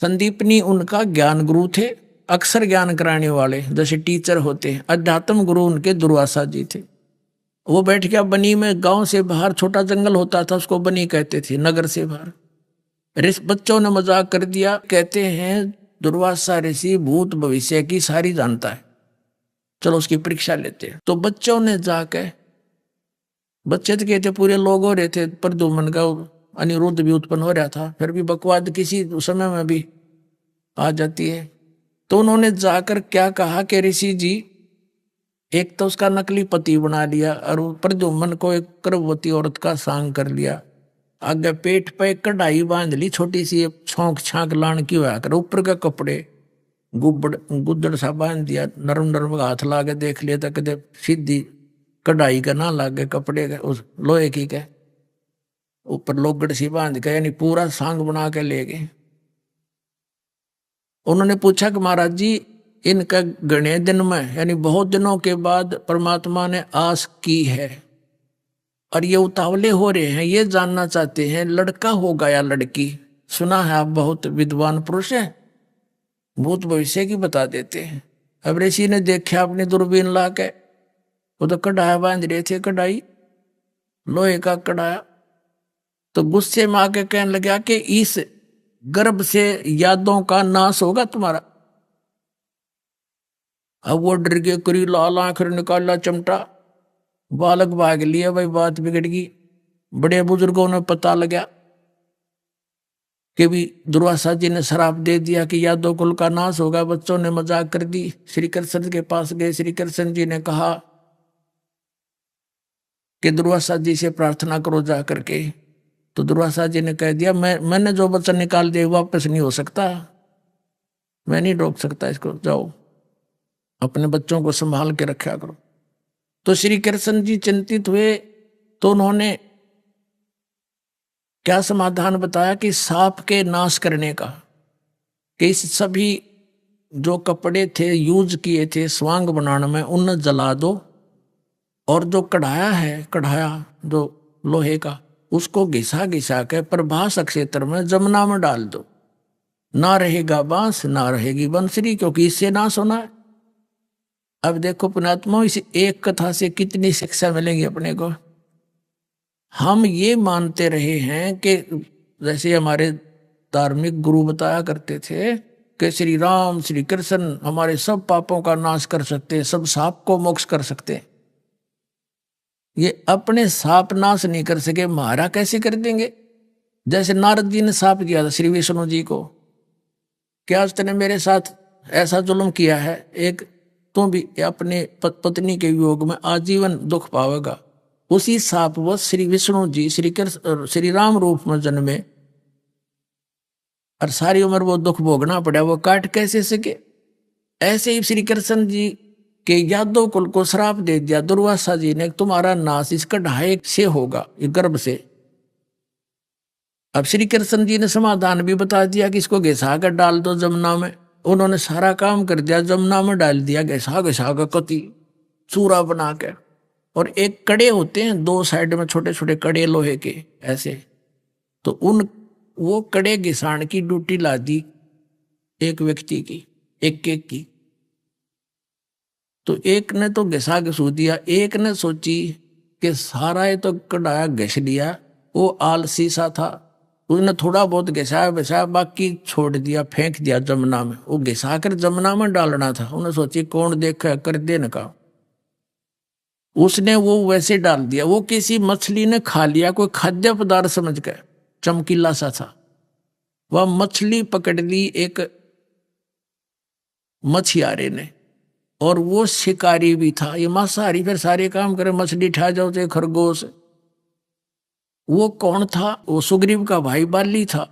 S5: संदीपनी उनका ज्ञान गुरु थे, अक्षर ज्ञान कराने वाले जैसे टीचर होते हैं। अध्यात्म गुरु उनके दुर्वासा जी थे। वो बैठ गया बनी में, गांव से बाहर छोटा जंगल होता था उसको बनी कहते थे, नगर से बाहर। बच्चों ने मजाक कर दिया, कहते हैं दुर्वासा ऋषि भूत भविष्य की सारी जानता है, चलो उसकी परीक्षा लेते हैं। तो बच्चों ने जाके, बच्चे तो कहते पूरे लोग हो रहे थे, प्रद्युम्न का अनिरुद्ध भी उत्पन्न हो रहा था, फिर भी बकवाद किसी समय में भी आ जाती है। तो उन्होंने जाकर क्या कहा कि ऋषि जी, एक तो उसका नकली पति बना लिया और प्रद्युम्न को एक गर्भवती औरत का सांग कर लिया, आगे पेट पे कढ़ाई बांध ली छोटी सी, छौंक छांक लान की हुआ कर, ऊपर के कपड़े गुद्दड़ सा बांध दिया, नरम नरम हाथ लागे देख लिया तो कदे सीधी कढ़ाई का ना लागे कपड़े का, उस लोहे की के ऊपर लोगड़ सी बांध के, यानी पूरा सांग बना के ले गए। उन्होंने पूछा कि महाराज जी इनका गणे दिन में, यानी बहुत दिनों के बाद परमात्मा ने आस की है और ये उतावले हो रहे हैं, ये जानना चाहते हैं लड़का होगा या लड़की। सुना है आप बहुत विद्वान पुरुष है, भूत भविष्य की बता देते हैं। अब ऋषि ने देखा अपनी दूरबीन ला के, वो तो कढ़ाया बांध रहे थे, कढ़ाई लोहे का कढ़ाया। तो गुस्से में आके कहने लगा कि इस गर्भ से यादों का नाश होगा तुम्हारा। अब वो डर के करी लाल आंख निकाला चमटा, बालक भाग लिया, भाई बात बिगड़ गई। बड़े बुजुर्गों ने पता लगा कि भी दुर्वासा जी ने श्राप दे दिया कि यादव कुल का नाश होगा। बच्चों ने मजाक कर दी, श्री कृष्ण के पास गए। श्री कृष्ण जी ने कहा कि दुर्वासा जी से प्रार्थना करो जा करके। तो दुर्वासा जी ने कह दिया मैंने जो बच्चा निकाल दिया वापस नहीं हो सकता, मैं नहीं रोक सकता इसको, जाओ अपने बच्चों को संभाल के रखा करो। तो श्री कृष्ण जी चिंतित हुए, तो उन्होंने क्या समाधान बताया कि सांप के नाश करने का, कि इस सभी जो कपड़े थे यूज किए थे स्वांग बनाने में उन्हें जला दो, और जो कढ़ाया जो लोहे का उसको घिसा घिसा के प्रभास क्षेत्र में जमुना में डाल दो, ना रहेगा बांस ना रहेगी बंसरी, क्योंकि इससे नाश होना है। अब देखो पुण्यात्मा, इस एक कथा से कितनी शिक्षा मिलेगी अपने को। हम ये मानते रहे हैं कि जैसे हमारे धार्मिक गुरु बताया करते थे कि श्री राम श्री कृष्ण हमारे सब पापों का नाश कर सकते हैं, सब साप को मोक्ष कर सकते हैं। ये अपने साप नाश नहीं कर सके, हमारा कैसे कर देंगे। जैसे नारद जी ने साप दिया था श्री विष्णु जी को, क्या उसने मेरे साथ ऐसा जुल्म किया है, एक तो भी अपने पत्नी के वियोग में आजीवन दुख पावेगा। उसी साप वो श्री विष्णु जी श्री राम रूप में जन्मे और सारी उम्र वो दुख भोगना पड़ा, वो काट कैसे सके। ऐसे ही श्री कृष्ण जी के यादव कुल को श्राप दे दिया दुर्वासा जी ने, तुम्हारा नाश इस कढ़ाई से होगा, गर्भ से। अब श्री कृष्ण जी ने समाधान भी बता दिया कि इसको घिसा कर डाल दो जमुना में। उन्होंने सारा काम कर दिया, जमुना में डाल दिया घिसा घिसा कर कति चूरा बना के। और एक कड़े होते हैं दो साइड में छोटे छोटे कड़े लोहे के ऐसे, तो वो कड़े घिसाण की ड्यूटी ला दी एक व्यक्ति की, एक की। तो एक ने तो घिसा घिसू दिया, एक ने सोची कि सारा ये तो कड़ाया घिस लिया। वो आलसी सा था, उसने थोड़ा बहुत घिसाया घिसाया, बाकी छोड़ दिया, फेंक दिया जमुना में। वो घिसा कर जमुना में डालना था, उन्हें सोची कौन देखा कर देने का, उसने वो वैसे डाल दिया। वो किसी मछली ने खा लिया, कोई खाद्य पदार्थ समझ कर, चमकीला सा था। वह मछली पकड़ ली एक मछियारे ने, और वो शिकारी भी था। ये मांसाहारी फिर सारे काम करे, मछली ठा जाओ तो खरगोश। वो कौन था? वो सुग्रीव का भाई बाली था,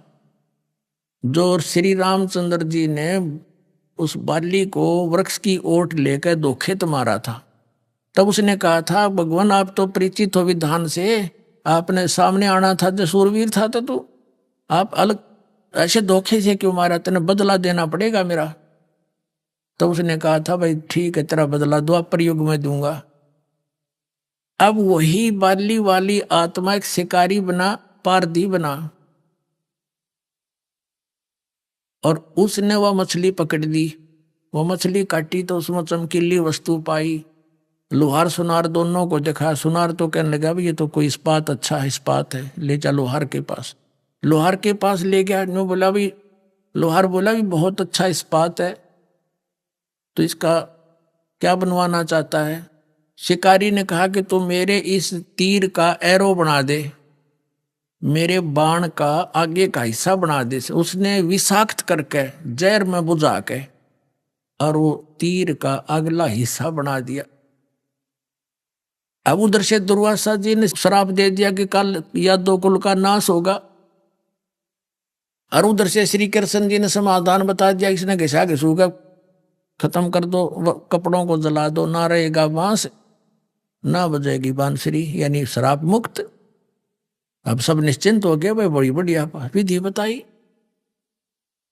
S5: जो श्री रामचंद्र जी ने उस बाली को वृक्ष की ओट लेकर धोखे मारा था। तब उसने कहा था, भगवान आप तो परिचित हो विधान से, आपने सामने आना था जो सूरवीर था, तो आप अलग ऐसे धोखे से क्यों मारा, तेने बदला देना पड़ेगा मेरा। तो उसने कहा था, भाई ठीक है, तेरा बदला द्वापर युग में दूंगा। अब वही बाली वाली आत्मा एक शिकारी बना, पारधी बना, और उसने वह मछली पकड़ ली। वो मछली काटी तो उसमें चमकीली वस्तु पाई। लोहार सुनार दोनों को देखा। सुनार तो कहने लगा, भाई ये तो कोई इस्पात अच्छा है, इस्पात है, ले जा लोहार के पास। लोहार के पास ले गया, नो बोला भी, लोहार बोला भी बहुत अच्छा इस्पात है, तो इसका क्या बनवाना चाहता है? शिकारी ने कहा कि तू मेरे इस तीर का एरो बना दे, मेरे बाण का आगे का हिस्सा बना दे। उसने विषाक्त करके जहर में बुझा के और वो तीर का अगला हिस्सा बना दिया। अब उधर से दुर्वासा जी ने श्राप दे दिया कि कल यादव कुल का नाश होगा, और उधर से श्री कृष्ण जी ने समाधान बता दिया, इसने घिसा घिसूगा खत्म कर दो, कपड़ों को जला दो, ना रहेगा बांस ना बजेगी बांसुरी, यानी श्राप मुक्त। अब सब निश्चिंत हो गए, भाई बड़ी बढ़िया विधि बताई।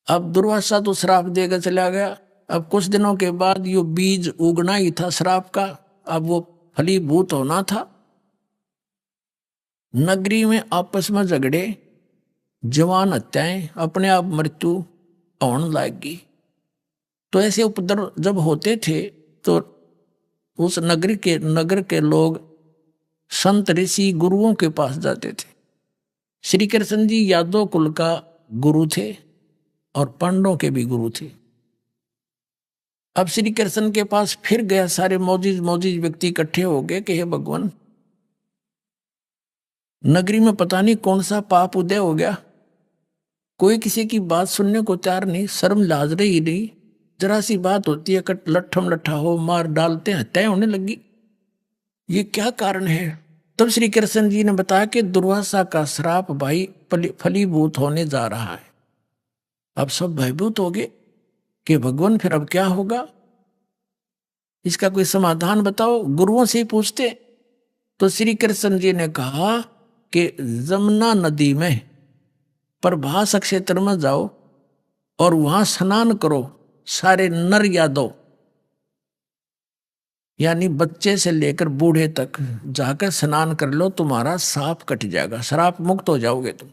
S5: अब दुर्वासा तो श्राप देकर चला गया। अब कुछ दिनों के बाद यो बीज उगना ही था श्राप का, अब वो फलीभूत होना था। नगरी में आपस में झगड़े, जवान हत्याएं, अपने आप मृत्यु होने लगी। तो ऐसे उपद्रव जब होते थे तो उस नगर के लोग संत ऋषि गुरुओं के पास जाते थे। श्री कृष्ण जी यादव कुल का गुरु थे और पांडवों के भी गुरु थे। अब श्री कृष्ण के पास फिर गया, सारे मौजिज व्यक्ति इकट्ठे हो गए कि हे भगवान, नगरी में पता नहीं कौन सा पाप उदय हो गया, कोई किसी की बात सुनने को तैयार नहीं, शर्म लाज रही नहीं, जरा सी बात होती है कट लट्ठम लट्ठा हो मार डालते, हत्याएं होने लगी, ये क्या कारण है? तब श्री कृष्ण जी ने बताया कि दुर्वासा का श्राप भाई फलीभूत होने जा रहा है। अब सब भयभूत हो गए कि भगवान फिर अब क्या होगा, इसका कोई समाधान बताओ। गुरुओं से ही पूछते तो श्री कृष्ण जी ने कहा कि जमुना नदी में प्रभास क्षेत्र में जाओ और वहां स्नान करो, सारे नर यादव यानी बच्चे से लेकर बूढ़े तक जाकर स्नान कर लो, तुम्हारा साप कट जाएगा, श्राप मुक्त हो जाओगे तुम।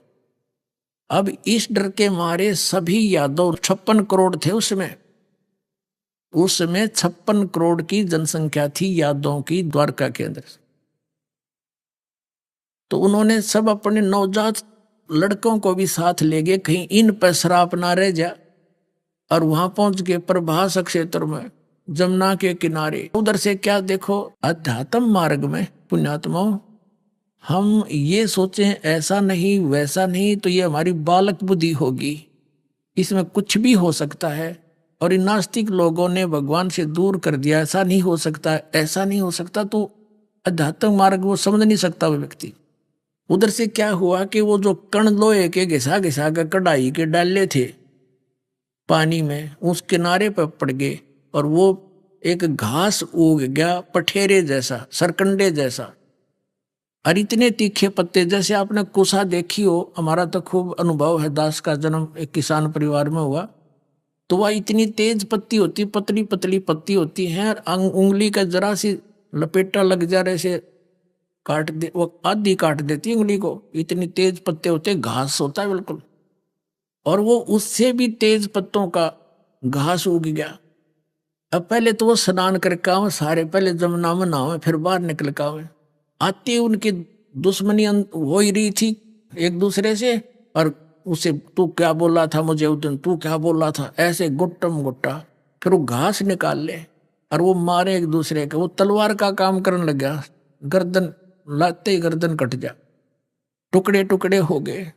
S5: अब इस डर के मारे सभी यादव 56 करोड़ थे उसमें 56 करोड़ की जनसंख्या थी यादवों की द्वारका के अंदर। तो उन्होंने सब अपने नवजात लड़कों को भी साथ ले गए, कहीं इन पर श्राप ना रह जा, और वहां पहुंच गए प्रभास क्षेत्र में, जमुना के किनारे। उधर से क्या देखो, अध्यात्म मार्ग में पुण्यात्माओं हम ये सोचें ऐसा नहीं वैसा नहीं, तो ये हमारी बालक बुद्धि होगी, इसमें कुछ भी हो सकता है। और इन नास्तिक लोगों ने भगवान से दूर कर दिया, ऐसा नहीं हो सकता, ऐसा नहीं हो सकता, तो अध्यात्म मार्ग वो समझ नहीं सकता वो व्यक्ति। उधर से क्या हुआ कि वो जो कण लोहे के घिसा घिसा कर कढ़ाई के डाले थे पानी में, उस किनारे पर पड़ गए और वो एक घास उग गया पठेरे जैसा, सरकंडे जैसा, और इतने तीखे पत्ते, जैसे आपने कुसा देखी हो। हमारा तो खूब अनुभव है, दास का जन्म एक किसान परिवार में हुआ, तो वह इतनी तेज पत्ती होती, पतली पतली पत्ती होती है, उंगली का जरा सी लपेटा लग जा रहे से काट दे, वो आधी काट देती उंगली को, इतनी तेज पत्ते होते, घास होता है बिल्कुल। और वो उससे भी तेज पत्तों का घास उग गया। अब पहले तो वो स्नान करके आवे सारे, पहले जमुना में नहावे फिर बाहर निकल के आवे। आते उनकी दुश्मनी हो ही रही थी एक दूसरे से, और उसे तू क्या बोल रहा था मुझे उस दिन, तू क्या बोल रहा था, ऐसे गुट्टम गुट्टा। फिर वो घास निकाल ले और वो मारे एक दूसरे के, वो तलवार का काम करने लग गया। गर्दन लाते ही गर्दन कट जा, टुकड़े टुकड़े हो गए।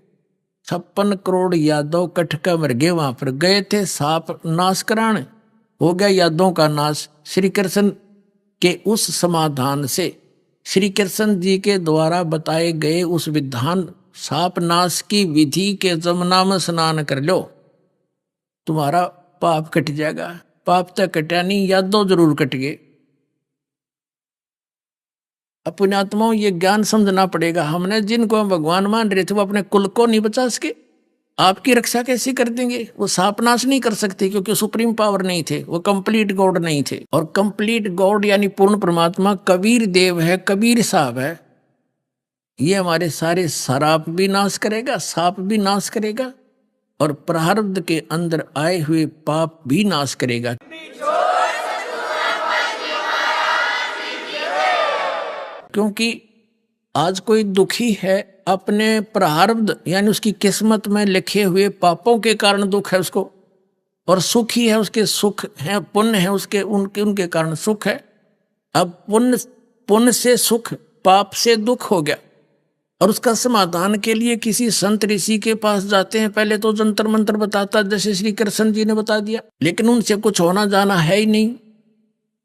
S5: 56 करोड़ यादव कटका मर गए। वहां पर गए थे सांप नाश कराने, हो गया यादों का नाश। श्री कृष्ण के उस समाधान से, श्री कृष्ण जी के द्वारा बताए गए उस विधान सांप नाश की विधि के जमुना में स्नान कर लो, तुम्हारा पाप कट जाएगा। पाप तो कटा नहीं, यादव जरूर कट गए। अपने आत्माओं ये ज्ञान समझना पड़ेगा। हमने जिनको हम भगवान मान रहे थे वो अपने कुल को नहीं बचा सके, आपकी रक्षा कैसे कर देंगे? वो सांपनाश नहीं कर सकते क्योंकि सुप्रीम पावर नहीं थे, वो कंप्लीट गॉड नहीं थे। और कंप्लीट गॉड यानी पूर्ण परमात्मा कबीर देव है, कबीर साहब है। ये हमारे सारे शराब भी नाश करेगा, सांप भी नाश करेगा, और प्रारब्ध के अंदर आए हुए पाप भी नाश करेगा। क्योंकि आज कोई दुखी है अपने प्रारब्ध यानी उसकी किस्मत में लिखे हुए पापों के कारण दुख है उसको, और सुखी है उसके सुख है, पुण्य है उसके उनके कारण सुख है। अब पुण्य से सुख, पाप से दुख हो गया, और उसका समाधान के लिए किसी संत ऋषि के पास जाते हैं। पहले तो जंतर मंत्र बताता जैसे श्री कृष्ण जी ने बता दिया, लेकिन उनसे कुछ होना जाना है ही नहीं।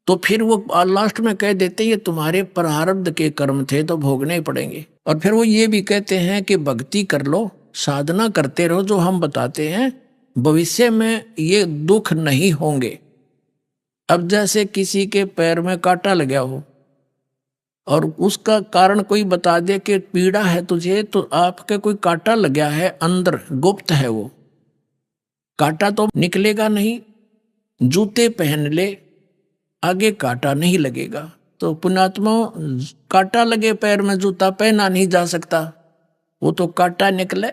S5: तो फिर वो लास्ट में कह देते ये तुम्हारे प्रारब्ध के कर्म थे तो भोगने ही पड़ेंगे। और फिर वो ये भी कहते हैं कि भक्ति कर लो, साधना करते रहो, जो हम बताते हैं भविष्य में ये दुख नहीं होंगे। अब जैसे किसी के पैर में कांटा लगा हो और उसका कारण कोई बता दे कि पीड़ा है तुझे, तो आपके कोई कांटा लगा है अंदर, गुप्त है वो कांटा, तो निकलेगा नहीं। जूते पहन ले, आगे कांटा नहीं लगेगा। तो पुण्यात्मा, कांटा लगे पैर में जूता पहना नहीं जा सकता, वो तो कांटा निकले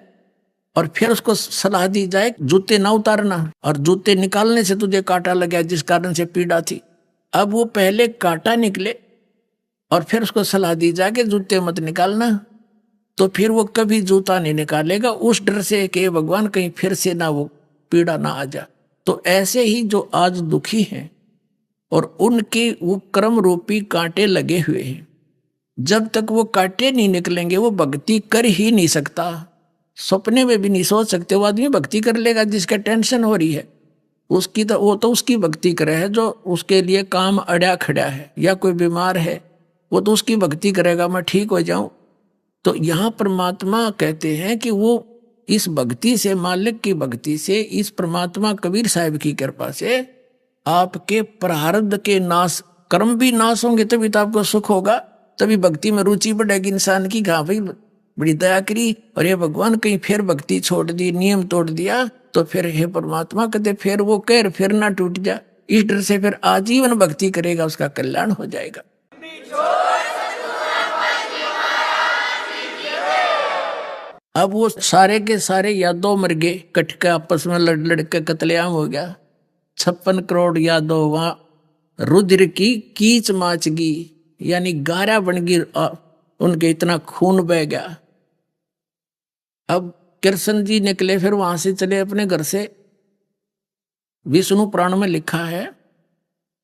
S5: और फिर उसको सलाह दी जाए जूते ना उतारना, और जूते निकालने से तुझे कांटा लगा जिस कारण से पीड़ा थी। अब वो पहले कांटा निकले और फिर उसको सलाह दी जाए कि जूते मत निकालना, तो फिर वो कभी जूता नहीं निकालेगा, उस डर से कि भगवान कहीं फिर से ना वो पीड़ा ना आ जा। तो ऐसे ही जो आज दुखी हैं और उनके वो कर्म रूपी कांटे लगे हुए हैं, जब तक वो कांटे नहीं निकलेंगे वो भक्ति कर ही नहीं सकता। सपने में भी नहीं सोच सकते वो आदमी भक्ति कर लेगा जिसका टेंशन हो रही है उसकी, तो वो तो उसकी भक्ति करे है जो उसके लिए काम अड़ा खड़ा है, या कोई बीमार है वो तो उसकी भक्ति करेगा मैं ठीक हो जाऊं। तो यहाँ परमात्मा कहते हैं कि वो इस भक्ति से, मालिक की भक्ति से, इस परमात्मा कबीर साहिब की कृपा से आपके प्रारब्ध के नाश, कर्म भी नाश होंगे, तभी तो आपको सुख होगा, तभी भक्ति में रुचि बढ़ेगी इंसान की। हाँ भाई बड़ी दया करी और ये भगवान कहीं फिर भक्ति छोड़ दी, नियम तोड़ दिया, तो फिर हे परमात्मा कहते फिर वो कहर फिर ना टूट जा। इस डर से फिर आजीवन भक्ति करेगा, उसका कल्याण हो जाएगा। अब वो सारे के सारे यादव मर गए, कटके आपस में लड़ लड़ के कत्लेआम हो गया। 56 करोड़ यादव वहां रुद्र की कीच माचगी यानी गारा बन गई, उनके इतना खून बह गया। अब कृष्ण जी निकले, फिर वहां से चले अपने घर से। विष्णु पुराण में लिखा है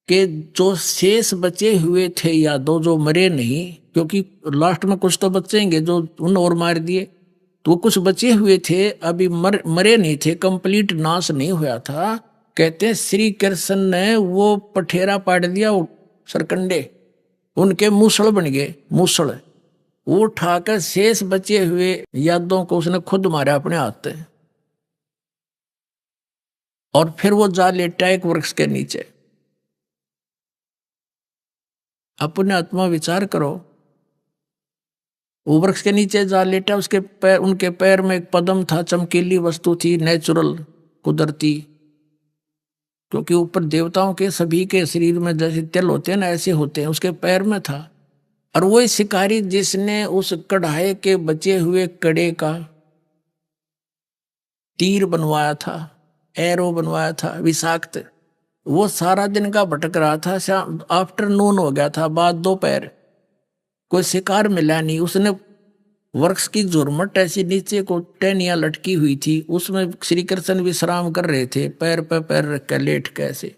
S5: कि जो शेष बचे हुए थे यादव, जो मरे नहीं, क्योंकि लास्ट में कुछ तो बचेंगे जो उन और मार दिए, तो कुछ बचे हुए थे अभी मरे नहीं थे, कंप्लीट नाश नहीं हुआ था। कहते हैं श्री कृष्ण ने वो पठेरा पाट दिया, सरकंडे उनके मूसल बन गए, मूसल वो उठाकर शेष बचे हुए यादों को उसने खुद मारा अपने हाथ से, और फिर वो जा लेटा एक वृक्ष के नीचे। अपने आत्मा विचार करो, वो वृक्ष के नीचे जा लेटा, उसके पैर, उनके पैर में एक पद्म था, चमकीली वस्तु थी, नेचुरल कुदरती, क्योंकि ऊपर देवताओं के सभी के शरीर में जैसे तिल होते हैं ना ऐसे होते हैं, उसके पैर में था। और वही शिकारी जिसने उस कढ़ाई के बचे हुए कड़े का तीर बनवाया था, एरो बनवाया था विषाक्त। वो सारा दिन का भटक रहा था, शाम आफ्टरनून हो गया था, बाद दोपहर, कोई शिकार मिला नहीं। उसने वृक्ष की झुरमट ऐसी नीचे को टहनियां लटकी हुई थी, उसमें श्री कृष्ण विश्राम कर रहे थे, पैर पे पैर रख कर लेट के ऐसे,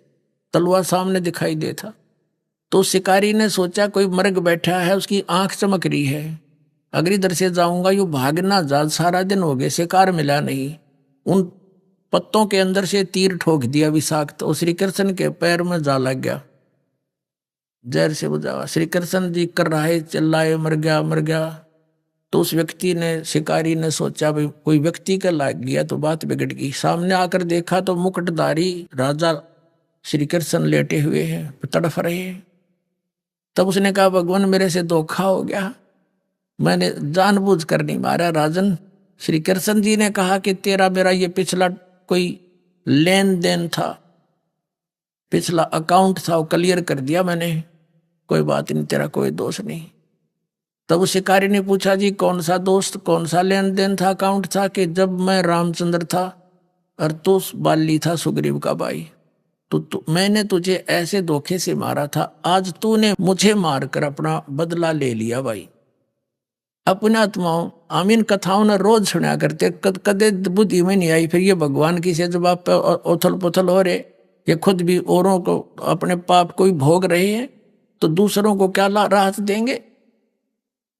S5: तलवार सामने दिखाई देता। तो शिकारी ने सोचा कोई मर्ग बैठा है, उसकी आंख चमक रही है, अगर इधर से जाऊंगा यू भागना जा, सारा दिन हो गए शिकार मिला नहीं। उन पत्तों के अंदर से तीर ठोक दिया विषाक्त, तो श्री कृष्ण के पैर में जा लग गया, जहर से बुझा। श्री कृष्ण जी कर रहे चिल्लाए, मर गया मर गया। तो उस व्यक्ति ने, शिकारी ने सोचा भाई कोई व्यक्ति का लाग गया तो बात बिगड़ गई। सामने आकर देखा तो मुकुटधारी राजा श्री कृष्ण लेटे हुए हैं, तड़फ रहे हैं। तब उसने कहा भगवान मेरे से धोखा हो गया, मैंने जानबूझ कर नहीं मारा। राजन, श्री कृष्ण जी ने कहा कि तेरा मेरा ये पिछला कोई लेन देन था, पिछला अकाउंट था, वो क्लियर कर दिया मैंने, कोई बात नहीं, तेरा कोई दोष नहीं। तब उस शिकारी ने पूछा जी कौन सा दोस्त, कौन सा लेन देन था, अकाउंट था? कि जब मैं रामचंद्र था और तू बाली था सुग्रीव का भाई, तो मैंने तुझे ऐसे धोखे से मारा था, आज तूने मुझे मारकर अपना बदला ले लिया भाई। अपने आत्माओं हम इन कथाओं ने रोज सुना करते, कदे बुद्धि में नहीं आई। फिर ये भगवान की से जब आप उथल पुथल हो रहे, ये खुद भी औरों को अपने पाप को भी भोग रहे हैं, तो दूसरों को क्या राहत देंगे?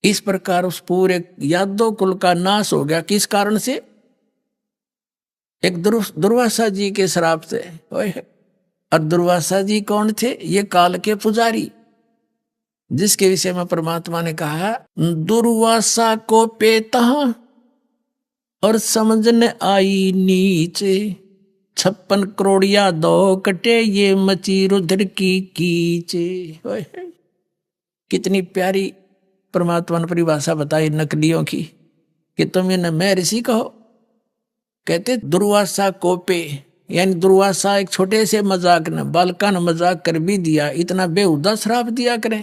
S5: इस प्रकार उस पूरे यादव कुल का नाश हो गया। किस कारण से? एक दुर्वासा जी के श्राप से। और दुर्वासा जी कौन थे? ये काल के पुजारी, जिसके विषय में परमात्मा ने कहा दुर्वासा को पेता और समझने आई नीचे, 56 करोड़ यादव कटे ये मची रुधिर की कीचे। कितनी प्यारी परमात्मा ने परिभाषा बताई नकलियों की, कि तुम इन्हें मैं ऋषि कहो। कहते दुर्वासा कोपे, यानी दुर्वासा एक छोटे से मजाक ने, बालका ने मजाक कर भी दिया, इतना बेहुदा श्राप दिया करें,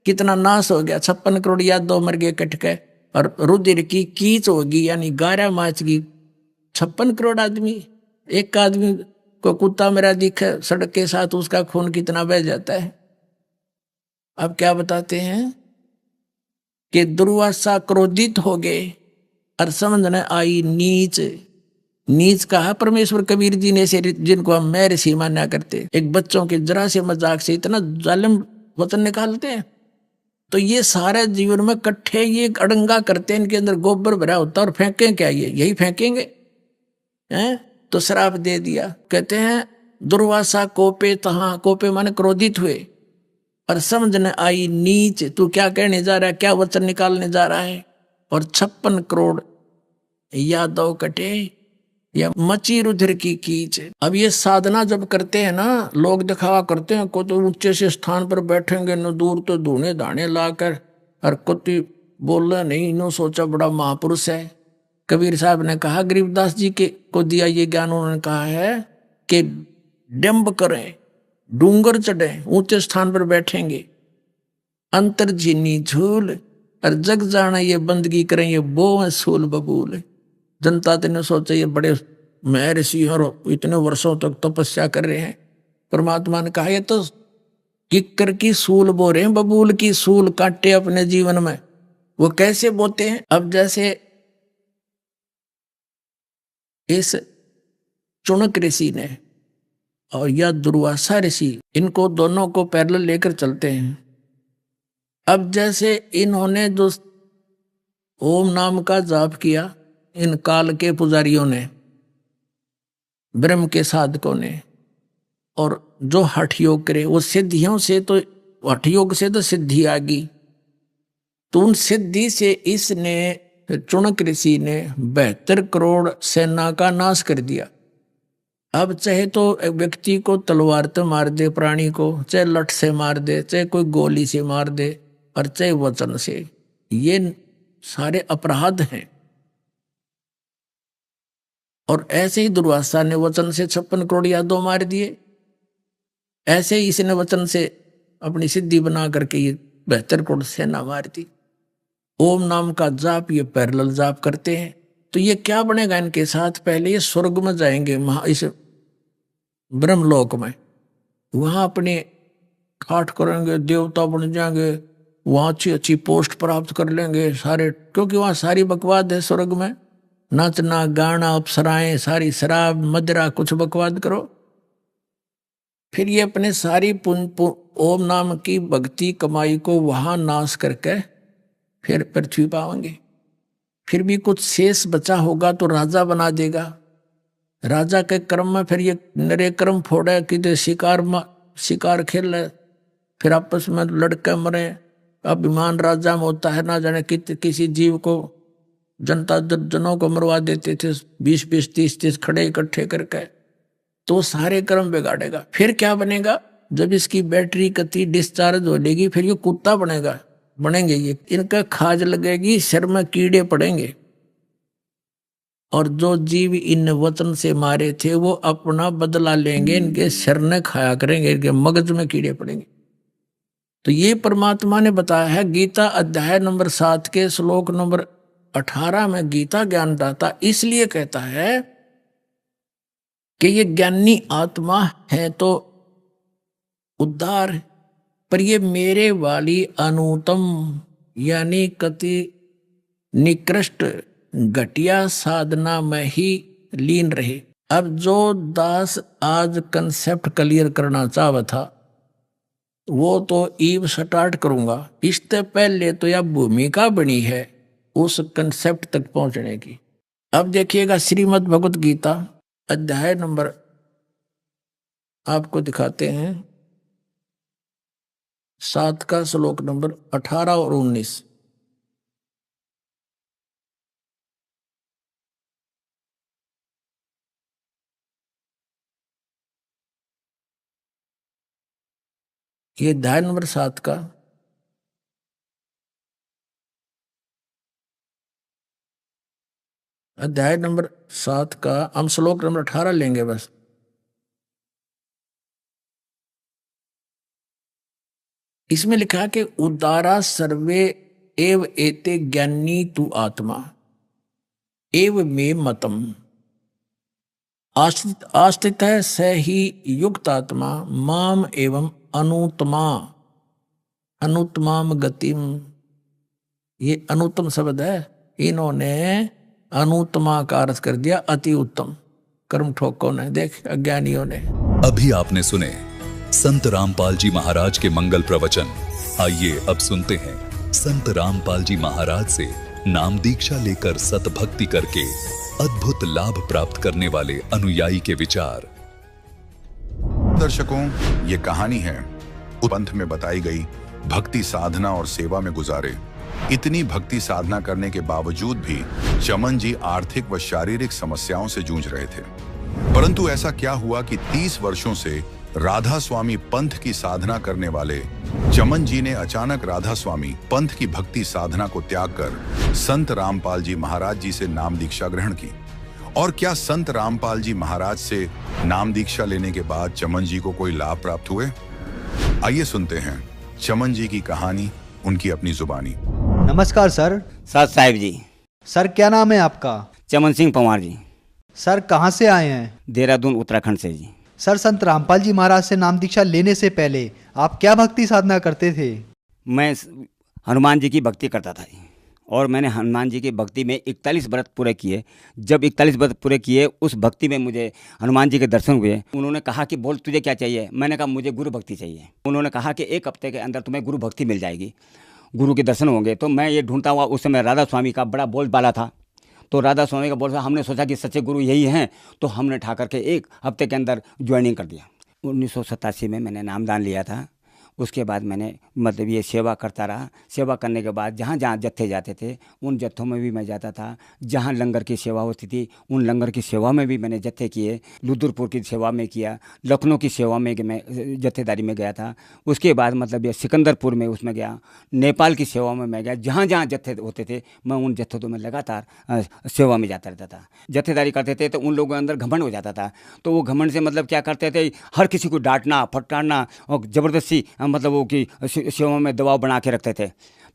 S5: कितना नाश हो गया। 56 करोड़ यादव मर गए कट के, और रुधिर की कीच होगी, यानी गारा माच की। 56 करोड़ आदमी, एक आदमी को कुत्ता मेरा दिखे सड़क के साथ, उसका खून कितना बह जाता है। अब क्या बताते हैं कि दुर्वासा क्रोधित हो गए और समझने आई नीच। नीच कहा परमेश्वर कबीर जी ने, से जिनको हम मैं ऋषि माना करते, एक बच्चों के जरा से मजाक से इतना जालिम वचन निकालते हैं। तो ये सारे जीवन में कट्ठे ये अड़ंगा करते हैं, इनके अंदर गोबर भरा होता है, और फेंकें क्या ये यही फेंकेंगे हैं? तो श्राप दे दिया। कहते हैं दुर्वासा कोपे तहाँ, कोपे माने क्रोधित हुए, और समझने आई नीच। तू क्या कहने जा रहा है, क्या वचन निकालने जा रहा है? और 56 करोड़ यादव कटे या मची रुधिर की कीच। अब ये साधना जब करते हैं ना, लोग दिखावा करते हैं, को तो ऊंचे से स्थान पर बैठेंगे न, दूर तो धूने दाने लाकर, और कुत्ती बोल रहा नहीं, इन्हों सोचा बड़ा महापुरुष है। कबीर साहब ने कहा, गरीबदास जी के को दिया ये ज्ञान, उन्होंने कहा है कि डंब करें, डूंगर चढ़े, ऊंचे स्थान पर बैठेंगे, अंतर झीनी झूल, और जग जाना ये बंदगी करें, ये बो सूल बबूल। जनता ने सोचा ये बड़े महर्षि और इतने वर्षों तक तपस्या कर रहे हैं। परमात्मा ने कहा ये तो किक्कर की सूल बो रहे हैं, बबूल की सूल काटे अपने जीवन में। वो कैसे बोते हैं? अब जैसे इस चुनक ऋषि ने और या दुर्वासा ऋषि, इनको दोनों को पैरेलल लेकर चलते हैं। अब जैसे इन्होंने जो ओम नाम का जाप किया, इन काल के पुजारियों ने, ब्रह्म के साधकों ने, और जो हठ योग करे, वो सिद्धियों से, तो हठ योग से तो सिद्धि आ गई। तो उन सिद्धि से इसने, चुनक ऋषि ने 72 करोड़ सेना का नाश कर दिया। अब चाहे तो व्यक्ति को तलवार से मार दे, प्राणी को चाहे लठ से मार दे, चाहे कोई गोली से मार दे, और चाहे वचन से, ये सारे अपराध हैं। और ऐसे ही दुर्वासा ने वचन से 56 करोड़ यादव मार दिए। ऐसे ही इसने वचन से अपनी सिद्धि बना करके ये 72 करोड़ सेना मार दी। ओम नाम का जाप ये पैरेलल जाप करते हैं। तो ये क्या बनेगा इनके साथ? पहले ये स्वर्ग में जाएंगे, इस ब्रह्मलोक में, वहां अपने ठाठ करेंगे, देवता बन जाएंगे, वहां अच्छी अच्छी पोस्ट प्राप्त कर लेंगे सारे, क्योंकि वहां सारी बकवाद है स्वर्ग में, नाचना गाना अप्सराएं, सारी शराब मदिरा, कुछ बकवाद करो। फिर ये अपने सारी ओम नाम की भक्ति कमाई को वहां नाश करके फिर पृथ्वी पाएंगे। फिर भी कुछ शेष बचा होगा तो राजा बना देगा। राजा के क्रम में फिर ये नरे क्रम फोड़े कि शिकार खेल ले, फिर आपस में लड़के मरे। अभिमान राजा में होता है, ना जाने किसी जीव को, जनता जनों को मरवा देते थे 20-20 30-30 खड़े इकट्ठे करके, तो सारे क्रम बिगाड़ेगा। फिर क्या बनेगा? जब इसकी बैटरी कति डिस्चार्ज हो जाएगी, फिर ये कुत्ता बनेंगे ये, इनका खाज लगेगी, सिर में कीड़े पड़ेंगे, और जो जीव इन वचन से मारे थे वो अपना बदला लेंगे, इनके सिर ने खाया करेंगे, इनके मगज में कीड़े पड़ेंगे। तो ये परमात्मा ने बताया है गीता अध्याय नंबर 7 के श्लोक नंबर 18 में। गीता ज्ञानदाता इसलिए कहता है कि ये ज्ञानी आत्मा है तो उद्धार, पर ये मेरे वाली अनुत्तम यानी कति निकृष्ट घटिया साधना में ही लीन रहे। अब जो दास आज कंसेप्ट क्लियर करना चाहता था वो तो ईव स्टार्ट करूंगा। इससे पहले तो यह भूमिका बनी है उस कंसेप्ट तक पहुंचने की। अब देखिएगा श्रीमद् भगवत गीता अध्याय नंबर आपको दिखाते हैं 7 का श्लोक नंबर 18 और 19। ये अध्याय नंबर 7 का अध्याय नंबर 7 का हम श्लोक नंबर 18 लेंगे बस। इसमें लिखा कि उदारा सर्वे एव एते ज्ञानी तु आत्मा एव मे मतम आस्थित है स ही युक्त आत्मा माम एवं अनुत्तमाम गतिम। ये अनुत्तम शब्द है, इन्होंने अनुत्तमा का अर्थ कर दिया अति उत्तम। कर्म ठोकों ने, देख अज्ञानियों ने।
S1: अभी आपने सुने संत रामपाल जी महाराज के मंगल प्रवचन। आइए अब सुनते हैं संत रामपाल जी महाराज से नाम दीक्षा लेकर सतभक्ति करके अद्भुत लाभ प्राप्त करने वाले अनुयायी के विचार।
S6: दर्शकों, ये कहानी है पंथ में बताई गई भक्ति साधना और सेवा में गुजारे। इतनी भक्ति साधना करने के बावजूद भी चमन जी आर्थिक व शारीरिक समस्याओं से जूझ रहे थे। परंतु ऐसा क्या हुआ कि 30 वर्षों से राधा स्वामी पंथ की साधना करने वाले चमन जी ने अचानक राधा स्वामी पंथ की भक्ति साधना को त्याग कर संत रामपाल जी महाराज जी से नाम दीक्षा ग्रहण की। और क्या संत रामपाल जी महाराज से नाम दीक्षा लेने के बाद चमन जी को कोई लाभ प्राप्त हुए? आइए सुनते हैं चमन जी की कहानी, उनकी अपनी जुबानी।
S7: नमस्कार सर।
S8: साथ साहिब जी।
S7: सर क्या नाम है आपका?
S8: चमन सिंह पंवार जी।
S7: सर कहाँ से आए हैं?
S8: देहरादून उत्तराखंड से जी।
S7: सर संत रामपाल जी महाराज से नाम दीक्षा लेने से पहले आप क्या भक्ति साधना करते थे?
S8: मैं हनुमान जी की भक्ति करता था और मैंने हनुमान जी की भक्ति में 41 व्रत पूरे किए। जब 41 व्रत पूरे किए उस भक्ति में मुझे हनुमान जी के दर्शन हुए। उन्होंने कहा कि बोल तुझे क्या चाहिए? मैंने कहा मुझे गुरु भक्ति चाहिए। उन्होंने कहा कि 1 हफ्ते के अंदर तुम्हें गुरु भक्ति मिल जाएगी, गुरु के दर्शन होंगे। तो मैं ये ढूंढता हुआ, उस समय राधा स्वामी का बड़ा बोलबाला था, तो राधा स्वामी का बोल, हमने सोचा कि सच्चे गुरु यही हैं, तो हमने ठा करके 1 हफ्ते के अंदर ज्वाइनिंग कर दिया। 1987 में मैंने नामदान लिया था। उसके बाद मैंने मतलब ये सेवा करता रहा। सेवा करने के बाद जहाँ जहाँ जत्थे जाते थे उन जत्थों में भी मैं जाता था। जहाँ लंगर की सेवा होती थी उन लंगर की सेवा में भी मैंने जत्थे किए। लुदुरपुर की सेवा में किया, लखनऊ की सेवा में मैं जत्थेदारी में गया था। उसके बाद मतलब ये सिकंदरपुर में उसमें गया, नेपाल की सेवा में मैं गया। जहाँ जहाँ जत्थे होते थे मैं उन जत्थों में लगातार सेवा में जाता रहता था। जत्थेदारी करते थे तो उन लोगों के अंदर घमंड हो जाता था। तो वो घमंड से मतलब क्या करते थे, हर किसी को डांटना फटकारना और ज़बरदस्ती मतलब वो की सेवा में दबाव बना के रखते थे।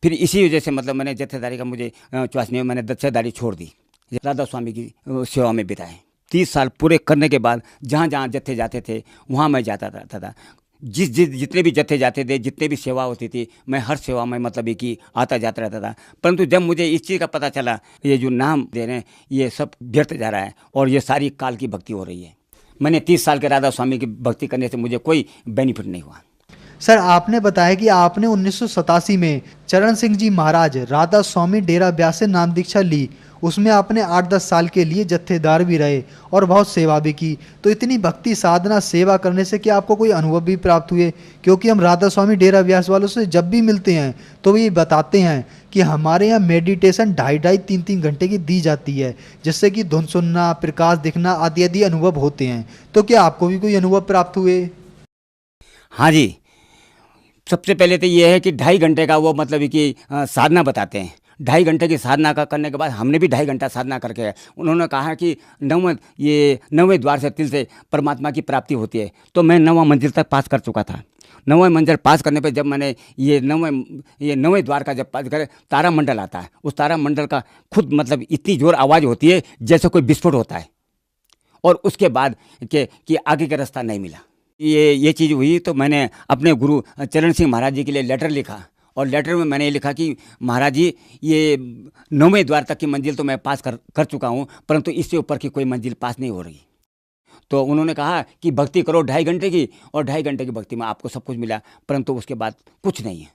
S8: फिर इसी वजह से मतलब मैंने जत्थेदारी का मुझे चॉइस नहीं, मैंने जत्थेदारी छोड़ दी। राधा स्वामी की सेवा में बिताए। 30 साल पूरे करने के बाद जहाँ जहाँ जत्थे जाते थे वहाँ मैं जाता रहता था। जितने भी जत्थे जाते थे, जितने भी सेवा होती थी, मैं हर सेवा में मतलब ये कि आता जाता रहता था। परंतु जब मुझे इस चीज़ का पता चला ये जो नाम दे रहे हैं ये सब व्यर्थ जा रहा है और ये सारी काल की भक्ति हो रही है। मैंने 30 साल के राधा स्वामी की भक्ति करने से मुझे कोई बेनिफिट नहीं हुआ।
S7: सर, आपने बताया कि आपने 1987 में चरण सिंह जी महाराज राधा स्वामी डेरा ब्यास से नाम दीक्षा ली। उसमें आपने 8-10 साल के लिए जत्थेदार भी रहे और बहुत सेवा भी की। तो इतनी भक्ति साधना सेवा करने से क्या आपको कोई अनुभव भी प्राप्त हुए? क्योंकि हम राधा स्वामी डेरा ब्यास वालों से जब भी मिलते हैं तो वो ये बताते हैं कि हमारे यहाँ मेडिटेशन 2.5-3 घंटे की दी जाती है, जिससे कि धुन सुनना, प्रकाश दिखना आदि आदि अनुभव होते हैं। तो क्या आपको भी कोई अनुभव प्राप्त हुए?
S8: हाँ जी, सबसे पहले तो ये है कि 2.5 घंटे का वो मतलब कि साधना बताते हैं। 2.5 घंटे की साधना का करने के बाद हमने भी 2.5 घंटा साधना करके उन्होंने कहा कि 9वें द्वार से तिल से परमात्मा की प्राप्ति होती है। तो मैं 9वां मंजिल तक पास कर चुका था। 9वें मंजिल पास करने पे जब मैंने ये 9वें द्वार का जब पास करे, तारा मंडल आता है। उस तारा मंडल का खुद मतलब इतनी जोर आवाज़ होती है जैसे कोई विस्फोट होता है। और उसके बाद कि आगे का रास्ता नहीं मिला। ये चीज़ हुई तो मैंने अपने गुरु चरण सिंह महाराज जी के लिए लेटर लिखा और लेटर में मैंने ये लिखा कि महाराज जी ये 9वें द्वार तक की मंजिल तो मैं पास कर चुका हूँ, परंतु इससे ऊपर की कोई मंजिल पास नहीं हो रही। तो उन्होंने कहा कि भक्ति करो 2.5 घंटे की, और 2.5 घंटे की भक्ति में आपको सब कुछ मिला, परंतु उसके बाद कुछ नहीं है।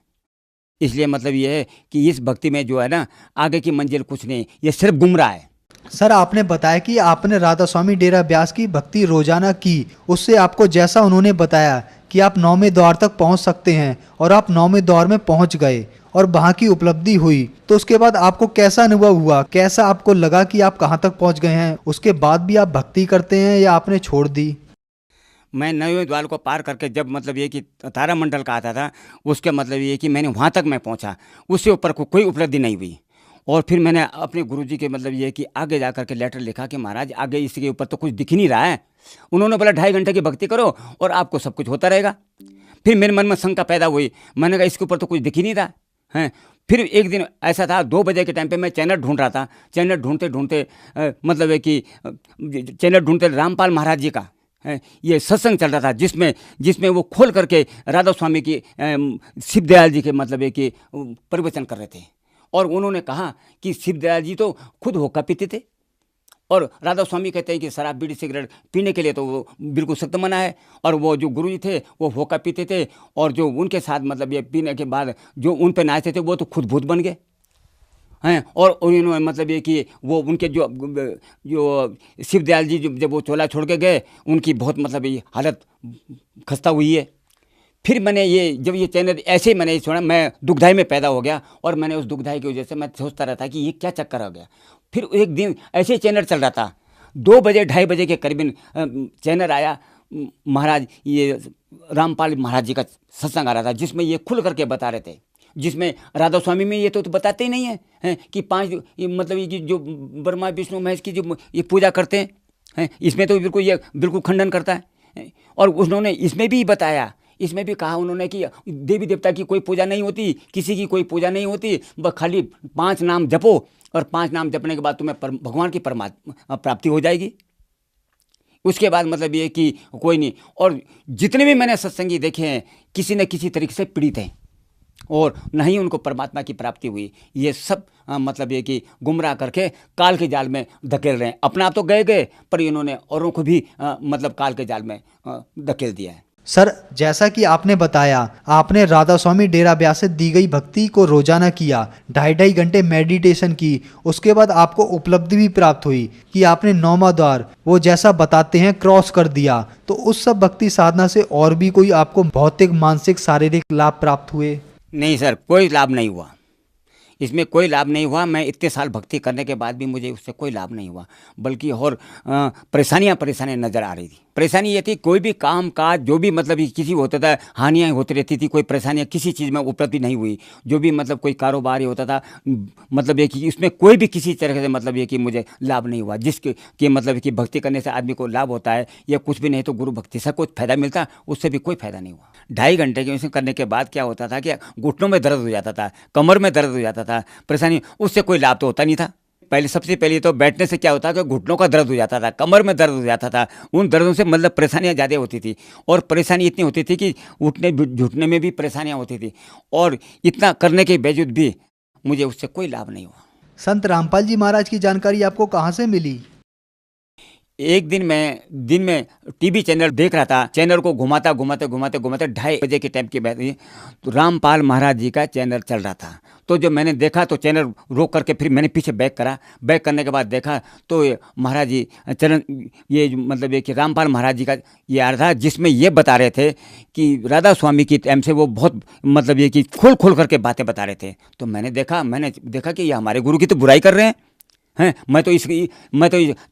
S8: इसलिए मतलब ये है कि इस भक्ति में जो है ना आगे की मंजिल कुछ नहीं, ये सिर्फ गुमराह है।
S7: सर, आपने बताया कि आपने राधा स्वामी डेरा ब्यास की भक्ति रोजाना की। उससे आपको जैसा उन्होंने बताया कि आप 9वें द्वार तक पहुंच सकते हैं और आप 9वें द्वार में पहुंच गए और वहां की उपलब्धि हुई, तो उसके बाद आपको कैसा अनुभव हुआ? कैसा आपको लगा कि आप कहां तक पहुंच गए हैं? उसके बाद भी आप भक्ति करते हैं या आपने छोड़ दी?
S8: मैं 9वें द्वार को पार करके जब मतलब ये कि तारामंडल का आता था, उसके मतलब ये कि मैंने वहाँ तक मैं पहुँचा, उससे ऊपर को कोई उपलब्धि नहीं हुई। और फिर मैंने अपने गुरुजी के मतलब ये कि आगे जा कर के लेटर लिखा कि महाराज आगे इसके ऊपर तो कुछ दिख ही नहीं रहा है। उन्होंने बोला 2.5 घंटे की भक्ति करो और आपको सब कुछ होता रहेगा। फिर मेरे मन में शंका पैदा हुई, मैंने कहा इसके ऊपर तो कुछ दिख ही नहीं रहा है। फिर एक दिन ऐसा था 2 बजे के टाइम पे मैं चैनल ढूंढ रहा था। चैनल ढूंढते मतलब है कि चैनल ढूंढते रामपाल महाराज जी का ये सत्संग चल रहा था, जिसमें वो खोल करके राधा स्वामी की शिवदयाल जी के मतलब है कि प्रवचन कर रहे थे। और उन्होंने कहा कि शिवदयाल जी तो खुद होका पीते थे और राधा स्वामी कहते हैं कि शराब बीड़ी सिगरेट पीने के लिए तो वो बिल्कुल सख्त मना है। और वो जो गुरु जी थे वो होका पीते थे और जो उनके साथ मतलब ये पीने के बाद जो उन पे नाचते थे वो तो खुद भूत बन गए हैं। और उन्होंने मतलब ये कि वो उनके जो शिवदयाल जी जब वो चोला छोड़ के गए, उनकी बहुत मतलब ये हालत खस्ता हुई है। फिर मैंने जब ये चैनल ऐसे ही मैंने छोड़ा, मैं दुखदाई में पैदा हो गया और मैंने उस दुखदाई की वजह से मैं सोचता रहता कि ये क्या चक्कर हो गया। फिर एक दिन ऐसे ही चैनल चल रहा था, 2 बजे 2:30 बजे के करीबन चैनल आया, महाराज ये रामपाल महाराज जी का सत्संग आ रहा था, जिसमें ये खुल करके बता रहे थे, जिसमें राधा स्वामी में ये तो बताते ही नहीं है कि 5 मतलब ये जो ब्रह्मा विष्णु महेश की जो ये पूजा करते हैं, इसमें तो बिल्कुल खंडन करता है। और उन्होंने इसमें भी बताया, इसमें भी कहा उन्होंने कि देवी देवता की कोई पूजा नहीं होती, किसी की कोई पूजा नहीं होती, बस खाली 5 नाम जपो और 5 नाम जपने के बाद तुम्हें भगवान की परमात्मा प्राप्ति हो जाएगी। उसके बाद मतलब ये कि कोई नहीं। और जितने भी मैंने सत्संगी देखे हैं किसी न किसी तरीके से पीड़ित हैं और नहीं उनको परमात्मा की प्राप्ति हुई। ये सब मतलब ये कि गुमराह करके काल के जाल में धकेल रहे हैं। अपना आप तो गए पर इन्होंने औरों को भी मतलब काल के जाल में धकेल दिया है।
S7: सर, जैसा कि आपने बताया, आपने राधा स्वामी डेरा ब्यास से दी गई भक्ति को रोजाना किया, 2.5 घंटे मेडिटेशन की, उसके बाद आपको उपलब्धि भी प्राप्त हुई कि आपने 9वां द्वार वो जैसा बताते हैं क्रॉस कर दिया। तो उस सब भक्ति साधना से और भी कोई आपको भौतिक, मानसिक, शारीरिक लाभ प्राप्त हुए?
S8: नहीं सर, कोई लाभ नहीं हुआ, इसमें कोई लाभ नहीं हुआ। मैं इतने साल भक्ति करने के बाद भी मुझे उससे कोई लाभ नहीं हुआ, बल्कि और परेशानियाँ नज़र आ रही थी। परेशानी ये थी कोई भी काम काज जो भी मतलब किसी होता था, हानियाँ होती रहती थी, कोई परेशानियाँ किसी चीज़ में उपलब्धि नहीं हुई। जो भी मतलब कोई कारोबार होता था मतलब ये कि इसमें कोई भी किसी तरह से मतलब ये कि मुझे लाभ नहीं हुआ। जिसके मतलब कि भक्ति करने से आदमी को लाभ होता है या कुछ भी नहीं तो गुरु भक्ति से कुछ फायदा मिलता, उससे भी कोई फायदा नहीं हुआ। 2.5 घंटे के करने के बाद क्या होता था कि घुटनों में दर्द हो जाता था, कमर में दर्द हो जाता था, परेशानी, उससे कोई लाभ तो होता नहीं था। पहले सबसे पहले तो बैठने से क्या होता कि घुटनों का दर्द हो जाता था, कमर में दर्द हो जाता था। उन दर्दों से मतलब परेशानियां ज़्यादा होती थी, और परेशानी इतनी होती थी कि उठने जुटने में भी परेशानियां होती थी, और इतना करने के बावजूद भी मुझे उससे कोई लाभ नहीं हुआ।
S7: संत रामपाल जी महाराज की जानकारी आपको कहाँ से मिली?
S8: एक दिन में टीवी चैनल देख रहा था, चैनल को घुमाते 2:30 बजे के टाइम की बात हुई, तो रामपाल महाराज जी का चैनल चल रहा था। तो जब मैंने देखा तो चैनल रोक करके फिर मैंने पीछे बैक करा, बैक करने के बाद देखा तो महाराज जी चरण, ये मतलब ये कि रामपाल महाराज जी का ये आ रहा था, जिसमें ये बता रहे थे कि राधा स्वामी की टाइम से वो बहुत मतलब ये कि खोल करके बातें बता रहे थे। तो मैंने देखा कि ये हमारे गुरु की तो बुराई कर रहे हैं। मैं तो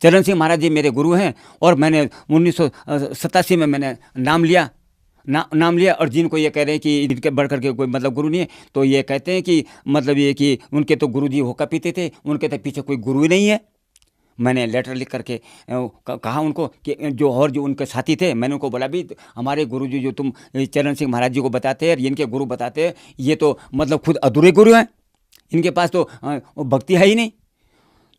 S8: चरण सिंह महाराज जी मेरे गुरु हैं, और मैंने 1987 में मैंने नाम लिया, और जिनको ये कह रहे हैं कि इनके बढ़ करके कोई मतलब गुरु नहीं है, तो ये कहते हैं कि मतलब ये कि उनके तो गुरु जी होका पीते थे, उनके तो पीछे कोई गुरु ही नहीं है। मैंने लेटर लिख करके कहा उनको कि जो उनके साथी थे, मैंने उनको बोला भी हमारे गुरु जी जो तुम चरण सिंह महाराज जी को बताते हैं, इनके गुरु बताते हैं, ये तो मतलब खुद अधूरे गुरु हैं, इनके पास तो भक्ति है ही नहीं।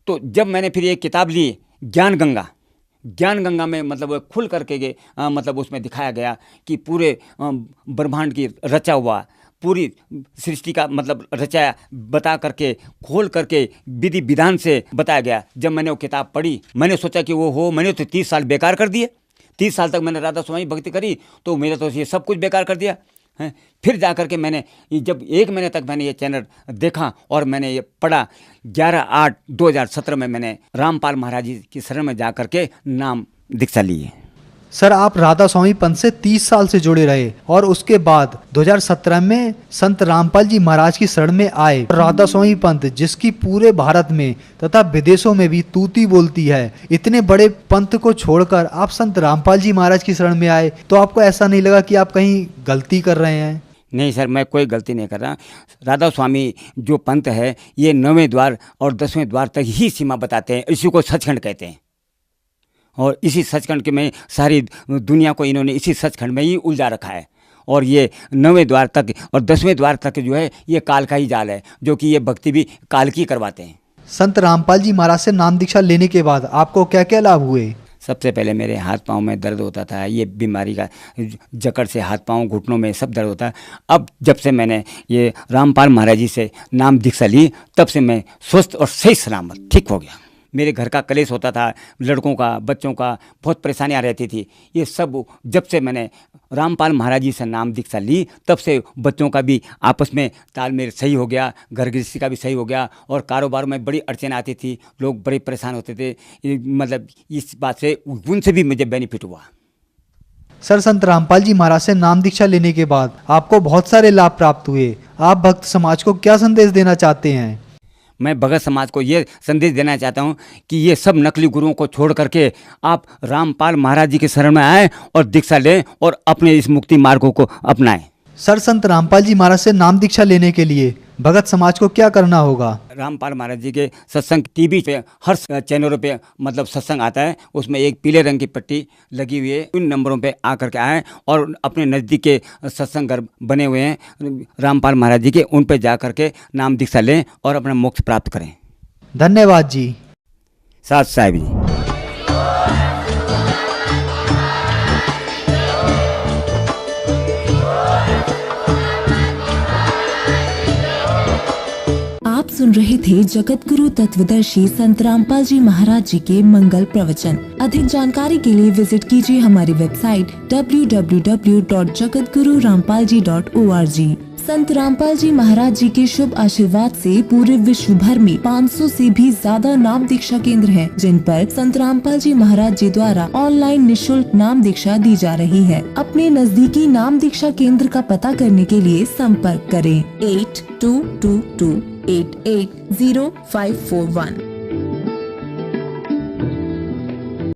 S8: तो जब मैंने फिर एक किताब ली ज्ञान गंगा में मतलब खुल करके मतलब उसमें दिखाया गया कि पूरे ब्रह्मांड की रचा हुआ, पूरी सृष्टि का मतलब रचाया बता करके खोल करके विधि विधान से बताया गया। जब मैंने वो किताब पढ़ी, मैंने सोचा कि मैंने तो 30 साल बेकार कर दिए। 30 साल तक मैंने राधा स्वामी भक्ति करी, तो मेरा तो ये सब कुछ बेकार कर दिया है। फिर जा कर के मैंने जब 1 महीने तक मैंने ये चैनल देखा और मैंने ये पढ़ा, 11/8/2017 में मैंने रामपाल महाराज जी की शरण में जा कर के नाम दीक्षा ली है।
S7: सर, आप राधा स्वामी पंथ से 30 साल से जुड़े रहे और उसके बाद 2017 में संत रामपाल जी महाराज की शरण में आए। राधा स्वामी पंथ जिसकी पूरे भारत में तथा विदेशों में भी तूती बोलती है, इतने बड़े पंथ को छोड़कर आप संत रामपाल जी महाराज की शरण में आए, तो आपको ऐसा नहीं लगा कि आप कहीं गलती कर रहे हैं?
S8: नहीं सर, मैं कोई गलती नहीं कर रहा। राधा स्वामी जो पंथ है ये 9वें द्वार और 10वें द्वार तक ही सीमा बताते हैं, इसी को सचखंड कहते हैं, और इसी सचखंड के में सारी दुनिया को इन्होंने इसी सचखंड में ही उलझा रखा है। और ये 9वें द्वार तक और 10वें द्वार तक जो है ये काल का ही जाल है, जो कि ये भक्ति भी काल की करवाते हैं।
S7: संत रामपाल जी महाराज से नाम दीक्षा लेने के बाद आपको क्या क्या लाभ हुए?
S8: सबसे पहले मेरे हाथ पाँव में दर्द होता था, ये बीमारी का जकड़ से हाथ पाँव घुटनों में सब दर्द होता है। अब जब से मैंने ये रामपाल महाराज जी से नाम दीक्षा ली, तब से मैं स्वस्थ और सही सलामत ठीक हो गया। मेरे घर का कलेश होता था, लड़कों का, बच्चों का बहुत परेशानियां रहती थी। ये सब जब से मैंने रामपाल महाराज जी से नाम दीक्षा ली, तब से बच्चों का भी आपस में तालमेल सही हो गया, घर गृहस्थी का भी सही हो गया, और कारोबार में बड़ी अड़चन आती थी, लोग बड़े परेशान होते थे। मतलब इस बात से उनसे भी मुझे बेनिफिट हुआ।
S7: सर, संत रामपाल जी महाराज से नाम दीक्षा लेने के बाद आपको बहुत सारे लाभ प्राप्त हुए। आप भक्त समाज को क्या संदेश देना चाहते हैं?
S8: मैं भगत समाज को ये संदेश देना चाहता हूँ कि ये सब नकली गुरुओं को छोड़ करके आप रामपाल महाराज जी के शरण में आएँ और दीक्षा लें और अपने इस मुक्ति मार्गों को अपनाएं।
S7: सर, संत रामपाल जी महाराज से नाम दीक्षा लेने के लिए भगत समाज को क्या करना होगा?
S8: रामपाल महाराज जी के सत्संग टीवी पे हर चैनलों पे मतलब सत्संग आता है, उसमें एक पीले रंग की पट्टी लगी हुई है। उन नंबरों पे आकर के आएँ और अपने नज़दीक के सत्संग घर बने हुए हैं रामपाल महाराज जी के, उन पे जा करके नाम दीक्षा लें और अपना मोक्ष प्राप्त करें।
S7: धन्यवाद जी।
S8: साथ साहिब जी।
S9: आप सुन रहे थे जगत गुरु तत्वदर्शी संत रामपाल जी महाराज जी के मंगल प्रवचन। अधिक जानकारी के लिए विजिट कीजिए हमारी वेबसाइट www.jagatgururampalji.org। संत रामपाल जी महाराज जी के शुभ आशीर्वाद से पूरे विश्व भर में 500 से भी ज्यादा नाम दीक्षा केंद्र हैं, जिन पर संत रामपाल जी महाराज जी द्वारा ऑनलाइन निशुल्क नाम दीक्षा दी जा रही है। अपने नजदीकी नाम दीक्षा केंद्र का पता करने के लिए संपर्क करें 8222880541।